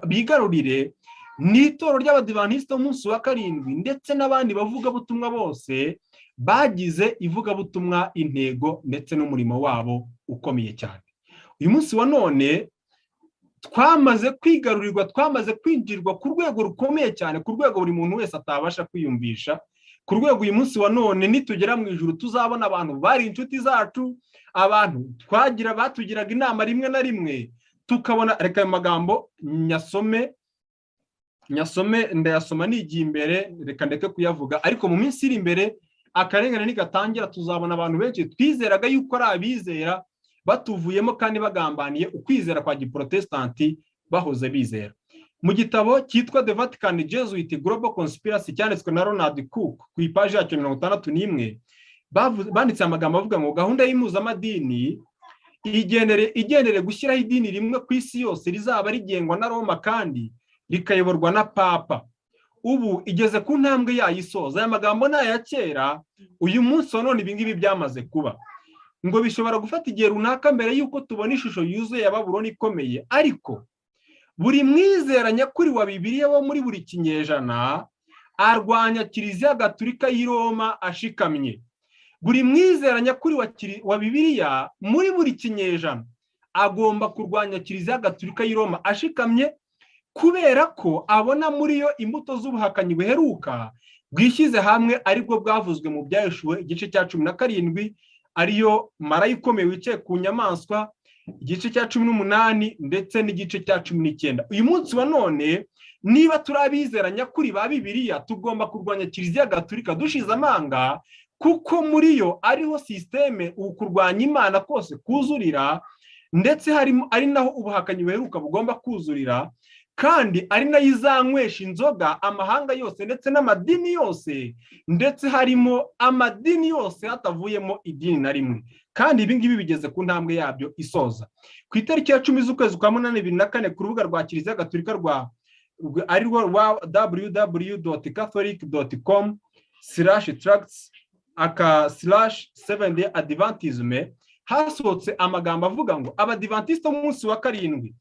bigarurire n'itorero ry'Abadiventiste umunsi wa karindwi, ndetse n'abandi bavuga butumwa bose bagize ivuga butumwa intego ndetse n'umurimo wabo ukomeye cyane. Uyu munsi wa none twamaze kwigarurirwa, twamaze kwinjirwa ku rwego rukomeye cyane, ku rwego buri muntu wese atabasha kwiyumvisha, ku rwego uyu munsi wa none nitugera mu ijuru tuzabona abantu bari inshuti zacu, abantu batugiraga inama rimwe na rimwe, tukabona. Reka ayo magambo nyasome ndayasoma nigiye imbere, reka ndeke kuyavuga, ariko mu minsi iri imbere akarengane nigatangira tuzabona abantu benshi twizeraga yuko ari abizera batuvuyemo kandi bagambaniye ukwizera kwa giprotestanti bahoze bizera. Mu gitabo cyitwa The Vatican Jesuit Global Conspiracy cyanditswe na Ronald Cook ku ipaji ya 61 banditse amagambo avuga ngo gahunda y'impuzamadini igendere gushyiraho idini rimwe ku isi yose rizaba rigengwa na Roma kandi rikayoborwa na Papa. Ubu igeze ku ntambwe yayisoza. Aya magambo n'aya kera, uyu munsi wa none ibingibi byamaze kuba. Ngo bishobora gufata igihe runaka mbere yuko tubona ishusho yuzuye ya Babuloni ikomeye, ariko buri mwizera nyakuri wa Bibiliya wo muri buri kinyejana arwanya Kiliziya Gatolika y'i Roma ashikamye. Buri mwizera nyakuri wa Bibiliya muri buri kinyejana agomba kurwanya Kiliziya Gatolika y'i Roma ashikamye, kubera ko abona muri yo imbuto z'ubuhakanyi buheruka bwishyize hamwe, aribwo bwavuzwe mu Byahishuwe igice cya 17, ariyo marayika ukomeye wicaye ku nyamaswa, igice cya 18 ndetse n'igice cya 19. Uyu munsi wa none niba turabizera nyakuri ba Bibiliya tugomba kurwanya Kiliziya Gatolika dushize amanga, kuko muri yo ariho systeme ukurwanya Imana kose kuzurira, ndetse ari naho ubuhakanyi buheruka bugomba kuzurira, kandi ari nayo izanywesha inzoga amahanga yose ndetse n'amadini yose, ndetse harimo amadini yose hatavuyemo idini na rimwe. Kandi ibi ngibi bigeze ku ntambwe yabyo isoza. Ku itariki ya 10 z'ukwezi kwa 8 2004 ku rubuga rwa Kiliziya Gatolika ari rwo www.catholic.com/tracts/7day Adventism, hasohotse amagambo avuga ngo Abadiventiste umunsi wa karindwi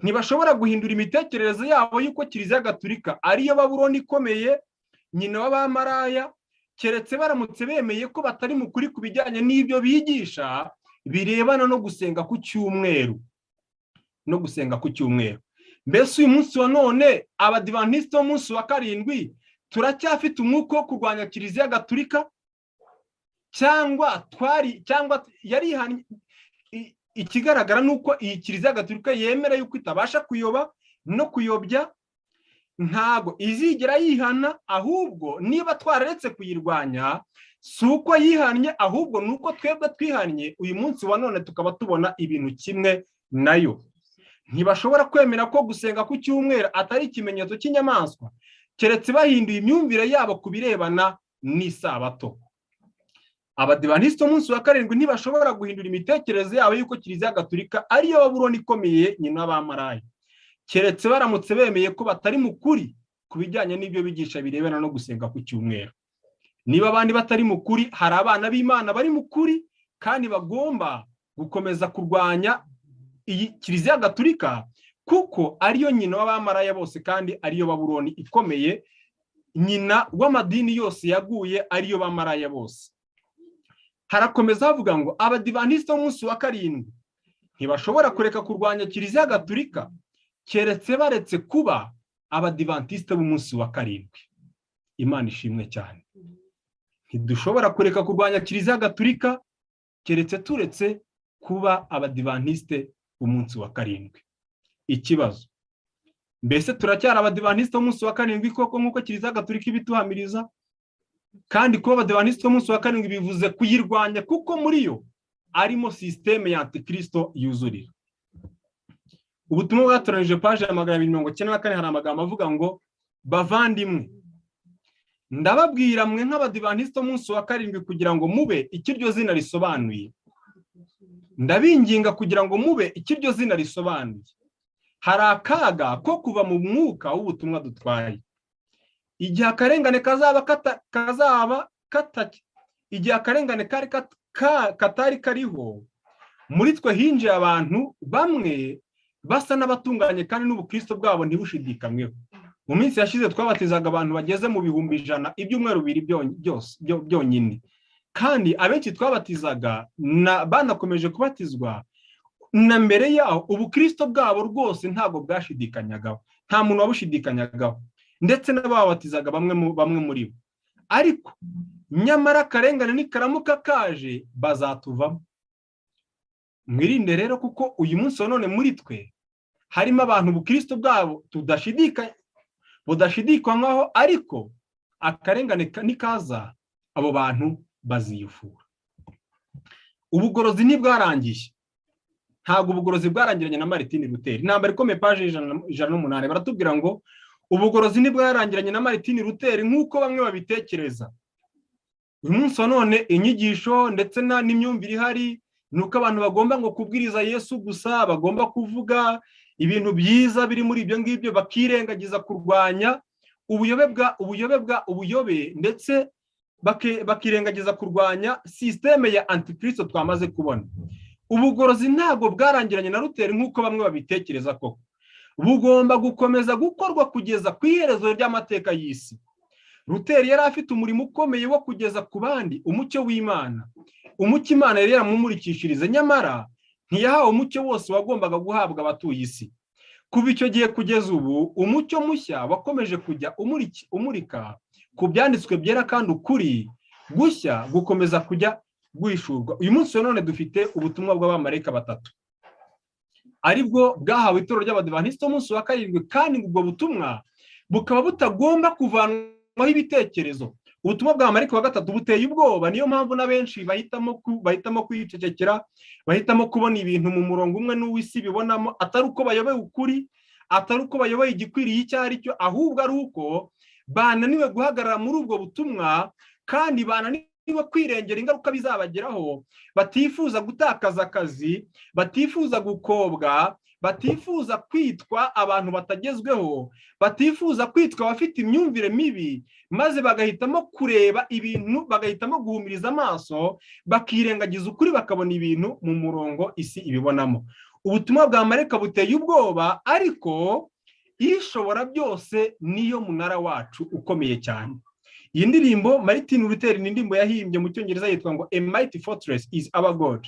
ntibashobora guhindura imitekerereze yabo yuko Kiliziya Gatolika ariyo Babuloni ikomeye, nyina w'abamaraya, keretse baramutse bemeye ko batari mu kuri ku bijyanye n'ibyo bigisha birebana no gusenga ku cyumweru. Mbese uyu munsi wa none abadivantisite b'umunsi wa karindwi turacyafite umwuka wo kurwanya kiliziya gatulika, cyangwa yarihanye? Ikigaragara nuko iyi kiliziya gatulika yemera yuko itabasha kuyoba no kuyobya, ntago izigera yihana, ahubwo niba twararetse kuyirwanya si uko yihannye, ahubwo nuko twebwe twihannye uyu munsi wa none tukaba tubona ibintu kimwe nayo. Ntibashobora kwemera ko gusenga ku cyumweru atari ikimenyetso cy'inyamaswa, keretse bahinduye imyumvire yabo ku birebana n'isabato. Abadivantisite b'umunsi wa karindwi ntibashobora guhindura imitekerereze yabo yuko kiliziya gatulika ariyo Babuloni ikomeye, nyina w'abamaraya, keretse baramutse bemeye ko batari mu kuri ku bijyanye n'ibyo bigisha birebana no gusenga ku cyumweru. Niba abandi batari mu kuri, hari abana b'Imana bari mu kuri kandi bagomba gukomeza kurwanya iyi kiliziya gatulika, kuko ariyo nyina w'abamaraya bose kandi ariyo Babuloni ikomeye, nyina w'amadini yose yaguye ariyo bamaraya bose. Harakomeza havuga ngo abadivantisite b'umunsi wa karindwi ntibashobora kureka kurwanya kiliziya gatulika, keretse baretse kuba abadivantisite b'umunsi wa karindwi. Imana ishimwe cyane. Ntidushobora kureka kurwanya kiliziya gatulika keretse turetse kuba abadivantisite b'umunsi wa karindwi. Ikibazo: mbese turacyari abadivantisite b'umunsi wa karindwi koko nk'uko kiliziya gatulika ibituhamiriza? Kandi kuba abadivantisite b'umunsi wa karindwi bivuze kuyirwanya, kuko muri yo arimo sisiteme ya antikristo yuzurira. Ubutumwa bwatoranije paje ya 294 hari amagambo avuga ngo: bavandimwe, ndababwira mwe nk'abadivantisite b'umunsi wa karindwi kugira ngo mube icyo iryo zina risobanuye. Ndabinginga kugira ngo mube icyo iryo zina risobanuye. Hari akaga ko kuva mu mwuka w'ubutumwa dutwaye. Igihe akarengane igihe akarengane katari kariho, muri twe hinjiye abantu bamwe basa n'abatunganye kandi n'ubukristo bwabo ntibushidikanyweho. Mu minsi yashize twabatizaga abantu bageze mu 100 ibyumweru 2 byonyine, kandi abenshi twabatizaga banakomeje kubatizwa na mbere yaho ubukristo bwabo rwose ntabwo bwashidikanyagaho, nta muntu wabushidikanyagaho, ndetse n'ababatizaga bamwe muri bo. Ariko nyamara akarengane nikaramuka kaje bazatuvamo. Mwirinde rero, kuko uyu munsi wa none muri twe harimo abantu ubukristo bwabo budashidikanywaho, ariko akarengane nikaza abo bantu baziyufura. Ubugorozi ntibwarangiye. Ntabwo ubugorozi bwarangiranye na Martin Luther. Intambara ikomeye paje 108 baratubwira ngo ubugorozi ntibwarangiranye na Martin Luther nk'uko bamwe babitekereza. Uyu munsi wa none inyigisho ndetse n'imyumvire ihari nuko abantu bagomba ngo kubwiriza Yesu gusa, bagomba kuvuga ibintu byiza biri muri ibyo ngibyo, bakirengagiza kurwanya ubuyobe, ndetse bakirengagiza kurwanya systeme ya antikristo twamaze kubona. Ubugorozi ntabwo bwarangiranye na Luther nk'uko bamwe babitekereza koko. Bugomba gukomeza gukorwa kugeza ku iherezo ry'amateka y'isi. Luther yari afite umurimo ukomeye wo kugeza ku bandi umucyo w'Imana. Umucyo Imana yari yaramumurikishirize, nyamara ntiyahawe umucyo wose wagombaga guhabwa abatuye isi. Kuva icyo gihe kugeza ubu, umucyo mushya wakomeje kujya umurika ku byanditswe byera, kandi ukuri gushya gukomeza kujya guhishurwa. Uyu munsi wa none dufite ubutumwa bw'abamarayika batatu, aribwo bwahawe itorero ry'abadivantisite b'umunsi wa karindwi, kandi ubwo butumwa bukaba butagomba kuvanwaho ibitekerezo. Ubutumwa bwa Mariko wa gatatu buteye ubwoba, niyo mpamvu na benshi bahitamo kwicecekera, bahitamo kubona ibintu mu murongo umwe n'uw'isi bibonamo, atari uko bayoboye ukuri, atari uko bayoboye igikwiriye icyo ari cyo, ahubwo ari uko bananiwe guhagarara muri ubwo butumwa, kandi bananiwe kwirengera ingaruka bizabageraho. Batifuza gutakaza akazi, batifuza gukobwa, batifuza kwitwa abantu batagezweho, batifuza kwitwa abafite imyumvire mibi, maze bagahitamo kureba ibintu, bagahitamo guhumiriza amaso, bakirengagiza ukuri, bakabona ibintu mu murongo isi ibibonamo. Ubutumwa bwa Mareka buteye ubwoba, ariko ishobora byose niyo munara wacu ukomeye cyane. iyi ndirimbo Martin Luther ni indirimbo yahimbye mu cyongereza yitwa ngo A Mighty Fortress is Our God,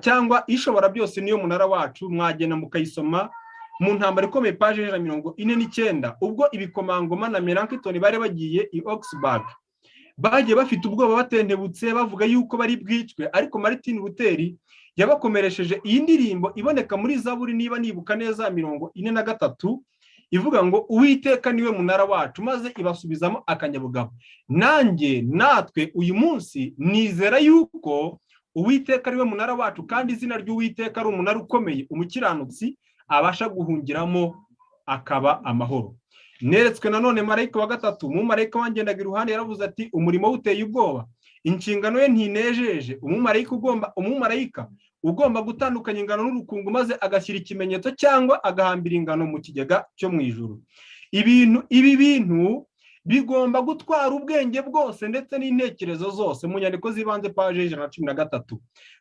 cyangwa ishobora byose niyo munara wacu. Mwagenda mukayisoma mu ntambara ikomeye page 149, ubwo ibikomangoma na Melanchthon bari bagiye i Augsburg, bagiye bafite ubwoba batentebutse bavuga yuko bari bwicwe, ariko Martin Luther yabakomeresheje iyi ndirimbo iboneka muri Zaburi, niba nibuka neza 43, ivuga ngo Uwiteka niwe munara wacu, maze ibasubizamo akanyabugabo. Nanjye natwe uyu munsi nizera yuko Uwiteka ariwe munara wacu, kandi izina ry'Uwiteka ari umunara ukomeye umukiranutsi abasha guhungiramo akaba amahoro. Neretswe nanone marayika wa gatatu, mu marayika wangendaga iruhande yaravuze ati umurimo uteye ubwoba, inshingano ye ntinejeje. Umumarayika ugomba gutandukanya ingano n'urukungu, maze agashyira ikimenyetso cyangwa agahambira ingano mu kigega cyo mu ijuru. Ibi bintu bigomba gutwara ubwenge bwose ndetse n'intekerezo zose. Mu nyandiko z'ibanze page 113.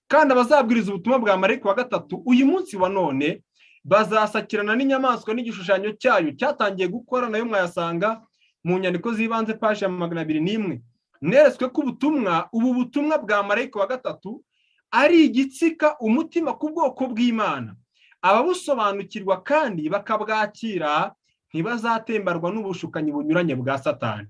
Kandi abazabwiriza ubutumwa bwa marayika wa gatatu uyu munsi wa none bazasakirana n'inyamaswa n'igishushanyo cyayo cyatangiye gukora, nayo mwayasanga mu nyandiko z'ibanze page 201. Neretswe ko ubu butumwa bwa marayika wa gatatu ari igitsika umutima ku bwoko bw'Imana. Ababusobanukirwa kandi bakabwakira ntibazatembarwa n'ubushukanyi bunyuranye bwa Satani.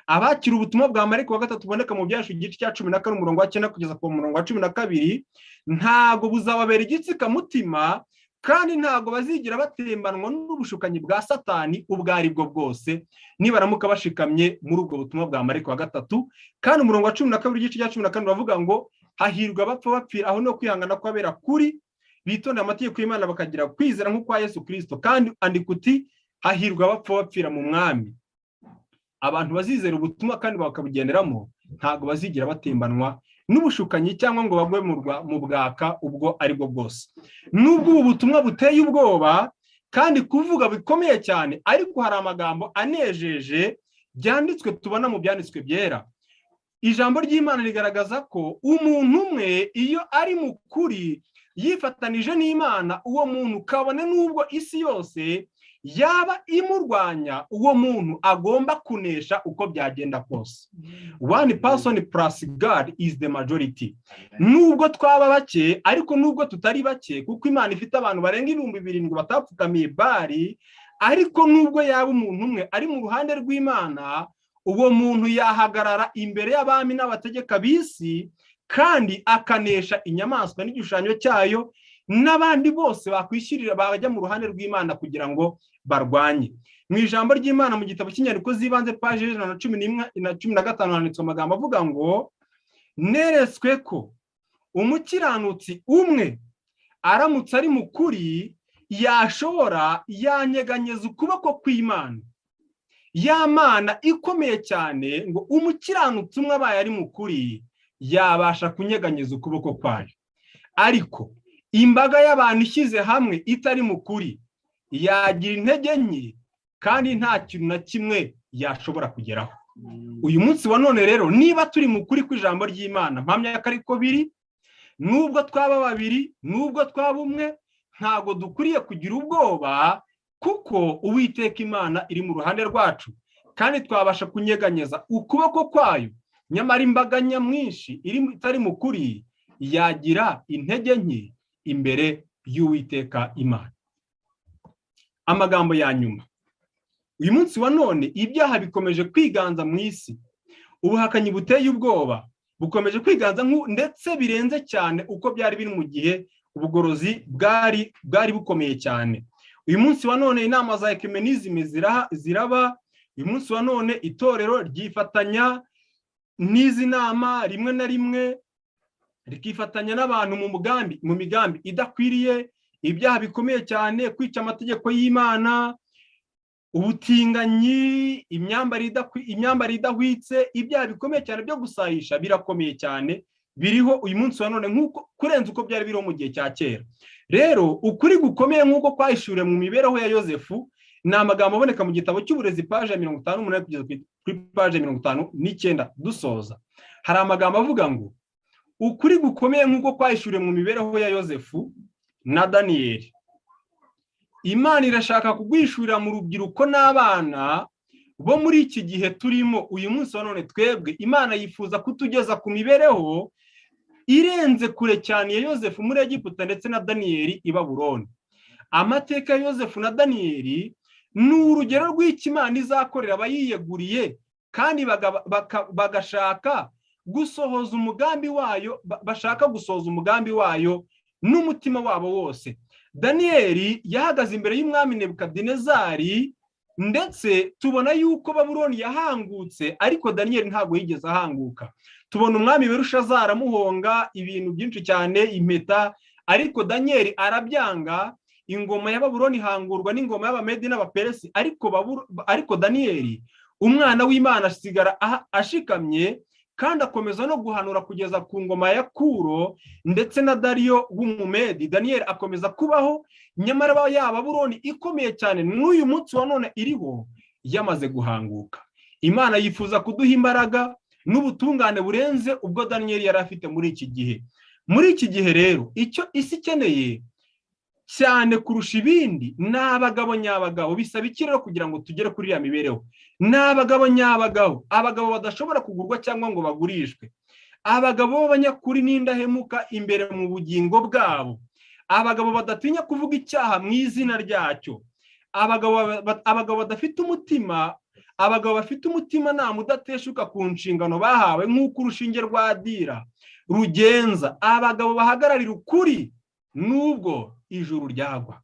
Abakira ubutumwa bwa marayika wa gatatu boneka mu byashu igice cya 14 umurongo wa 9 kugeza ku murongo wa 12, ntago buzababera igitsika mutima, kandi ntago bazigira batembanwa n'ubushukanyi bwa Satani ubwo ari bwo bwose, nibaramuka bashikamye muri ubwo butumwa bwa marayika wa gatatu. Kandi umurongo wa 12 igice cya 14 bavuga ngo hahirwa abapfa bapfira aho no kwihangana kwabera kuri, bitonda amategeko y'Imana bakagira kwizera nk'ukwa Yesu Kristo. Kandi andika uti hahirwa abapfa bapfira mu mwami. Abantu bazizera ubutumwa kandi bakabugenderamo ntago bazigira batembanwa n'ubushukanyi cyangwa ngo bagwe mu bwaka ubwo ari bwo bwose. Nubwo ubu butumwa buteye ubwoba kandi kuvuga bikomeye cyane, ariko hari amagambo anejeje byanditswe tubona mu byanditswe byera. Ijambo ry'Imana rigaragaza ko umuntu umwe iyo ari mu kuri yifatanije n'Imana, uwo muntu kabone n'ubwo isi yose yaba imurwanya, uwo muntu agomba kunesha uko byagenda kose. One person plus God is the majority. Nubwo twaba bake, ariko nubwo tutari bake, kuko Imana ifite abantu barenga 7,000 batapfukamiye Bali, ariko nubwo yaba umuntu umwe ari mu ruhande rw'Imana, uwo muntu yahagarara imbere y'abami n'abategeka b'isi kandi akanesha inyamaswa n'igishushanyo cyayo n'abandi bose bakwishyirira bajya mu ruhande rw'Imana kugira ngo barwanye. Mu ijambo ry'Imana mu gitabo cy'inyandiko z'ibanze page 115 handitswe amagambo avuga ngo neretswe ko umukiranutsi umwe aramutse ari mu kuri yanyeganyeza ukuboko kw'Imana, ya Mana ikomeye cyane, ngo umukiranutsi umwe abaye ari mu kuri yabasha kunyeganyeza ukuboko kwayo. Ariko imbaga y'abantu ishyize hamwe itari mu kuri yagira intege nke kandi nta kintu na kimwe yashobora kugeraho. Uyu munsi wa none rero, niba turi mu kuri kw'ijambo ry'Imana, mpamya ko ariko biri, nubwo twaba babiri, nubwo twaba umwe, ntago dukuriye kugira ubwoba, kuko Uwiteka Imana iri mu ruhande rwacu kandi twabasha kunyeganyeza ukuboko kwayo. Nyamara imbaga nyamwinshi itari mu kuri yagira intege nke imbere y'Uwiteka Imana. Amagambo ya nyuma, uyu munsi wa none ibyaha bikomeje kwiganza mu isi. Ubuhakanyi buteye ubwoba bukomeje kwiganza ndetse birenze cyane uko byari biri mu gihe ubugorozi bwari bukomeye cyane. Uyu munsi wa none inama za ecumenisme ziraba. Uyu munsi wa none itorero ryifatanya n'izi nama rimwe na rimwe, rikifatanya n'abantu mu migambi idakwiriye, ibyaha bikomeye cyane, kwica amategeko y'Imana, ubutinganyi, imyambarire idahwitse, ibyaha bikomeye cyane byo gusahisha birakomeye cyane, biriho uyu munsi wa none nk'uko kurenza uko byari biriho mu gihe cya kera. Rero ukuri gukomeye nk'uko kwahishuriwe mu mibereho ya Yosefu ni amagambo aboneka mu gitabo cy'uburezi page 58 kugeza kuri page 59 dusoza. Hari amagambo avuga ngo ukuri gukomeye nk'uko kwahishuriwe mu mibereho ya Yosefu na Daniyeli, Imana irashaka kugwishurira mu rubyiruko n'abana bo muri iki gihe turimo uyu munsi wa none, twebwe Imana yifuza kutugeza ku mibereho irenze kure cyane ya Yosefu muri Egiputa ndetse na Daniyeli i Babuloni. Amateka ya Yosefu na Daniyeli ni urugero rw'icyo Imana izakorera abayiyeguriye kandi bagashaka gusohoza umugambi wayo, bashaka gusohoza umugambi wayo n'umutima wabo wose. Daniyeli yahagaze imbere y'umwami Nebukadinezari, ndetse tubona yuko Babuloni yahangutse, ariko Daniyeli ntabwo yigeze ahanguka. Tubona umwami Belushazari amuhonga ibintu byinshi cyane, impeta, ariko Daniyeli arabyanga. Ingoma ya Babuloni ihangurwa n'ingoma y'Abamedi n'Abaperesi, ariko Daniyeli umwana w'Imana asigara ashikamye kandi akomeza no guhanura kugeza ku ngoma ya Kuro ndetse na Dariyo w'Umumedi. Daniyeli akomeza kubaho, nyamara ya Babuloni ikomeye cyane n'uyu munsi wa none iriho yamaze guhanguka. Imana yifuza kuduha imbaraga n'ubutungane burenze ubwo Daniyeli yari afite muri iki gihe. Muri iki gihe rero icyo isi ikeneye cyane kurusha ibindi ni abagabo nyabagabo. Bisaba iki rero kugira ngo tugere kuri ya mibereho? Ni abagabo nyabagabo, abagabo badashobora kugurwa cyangwa ngo bagurishwe, abagabo b'abanyakuri n'indahemuka imbere mu bugingo bwabo, abagabo badatinya kuvuga icyaha mu izina ryacyo, abagabo badafite umutima, abagabo bafite umutima nta mudateshuka ku nshingano bahawe nk'uko urushinge rwa dira rugenza, abagabo bahagararira ukuri nubwo ijuru ryagwa.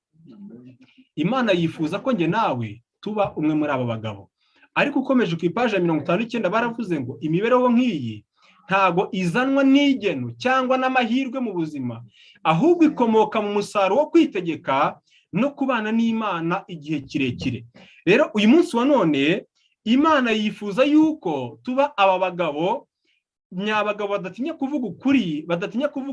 Imana yifuza ko njye nawe tuba umwe muri abo bagabo. Ariko ukomeje ku ipaji ya 59 baravuze ngo imibereho nk'iyi ntago izanwa n'igeno cyangwa n'amahirwe mu buzima, ahubwo ikomoka mu musaruro wo kwitegeka no kubana n'Imana igihe kirekire. Rero uyu munsi wa none Imana yifuza yuko tuba aba bagabo nyabagabo badatinya kuvuga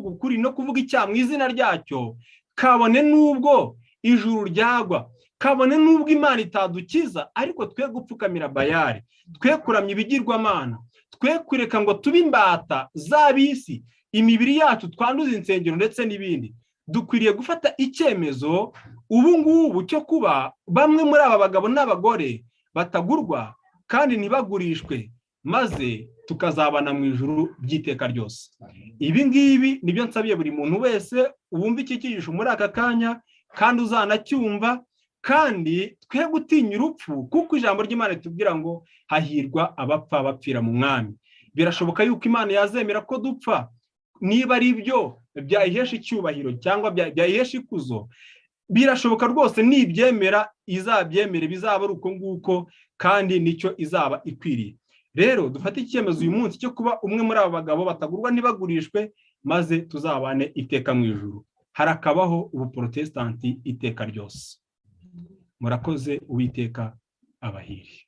ukuri no kuvuga icyaha mu izina ryacyo, kabone n'ubwo ijuru ryagwa, kabone n'ubwo Imana itadukiza, ariko twe gupfukamira Bayali, twe kuramya ibigirwamana, twe kureka ngo tube imbata z'abisi, imibiri yacu twanduza insengero ndetse n'ibindi. Dukwiriye gufata icyemezo ubu ngubu cyo kuba bamwe muri aba bagabo n'abagore batagurwa kandi ntibagurishwe, maze tukazabana mu ijuru by'iteka ryose. Ibi ngibi nibyo nsabiye buri muntu wese wumva iki cyigisho muri aka kanya kandi uzanacyumva, kandi twe gutinya urupfu, kuko ijambo ry'Imana ritubwira ngo hahirwa abapfa bapfira mu mwami. Birashoboka yuko Imana yazemera ko dupfa, niba ari byo byayihesha icyubahiro cyangwa byayihesha ikuzo. Birashoboka rwose, nibyemera izabyemere, bizaba ari uko nguko kandi nicyo izaba ikwiriye. Rero dufate icyemezo uyu munsi cyo kuba umwe muri aba bagabo batagurwa ntibagurishwe, maze tuzabane iteka mu ijuru, harakabaho ubuprotestanti iteka ryose. Murakoze, Uwiteka abahire.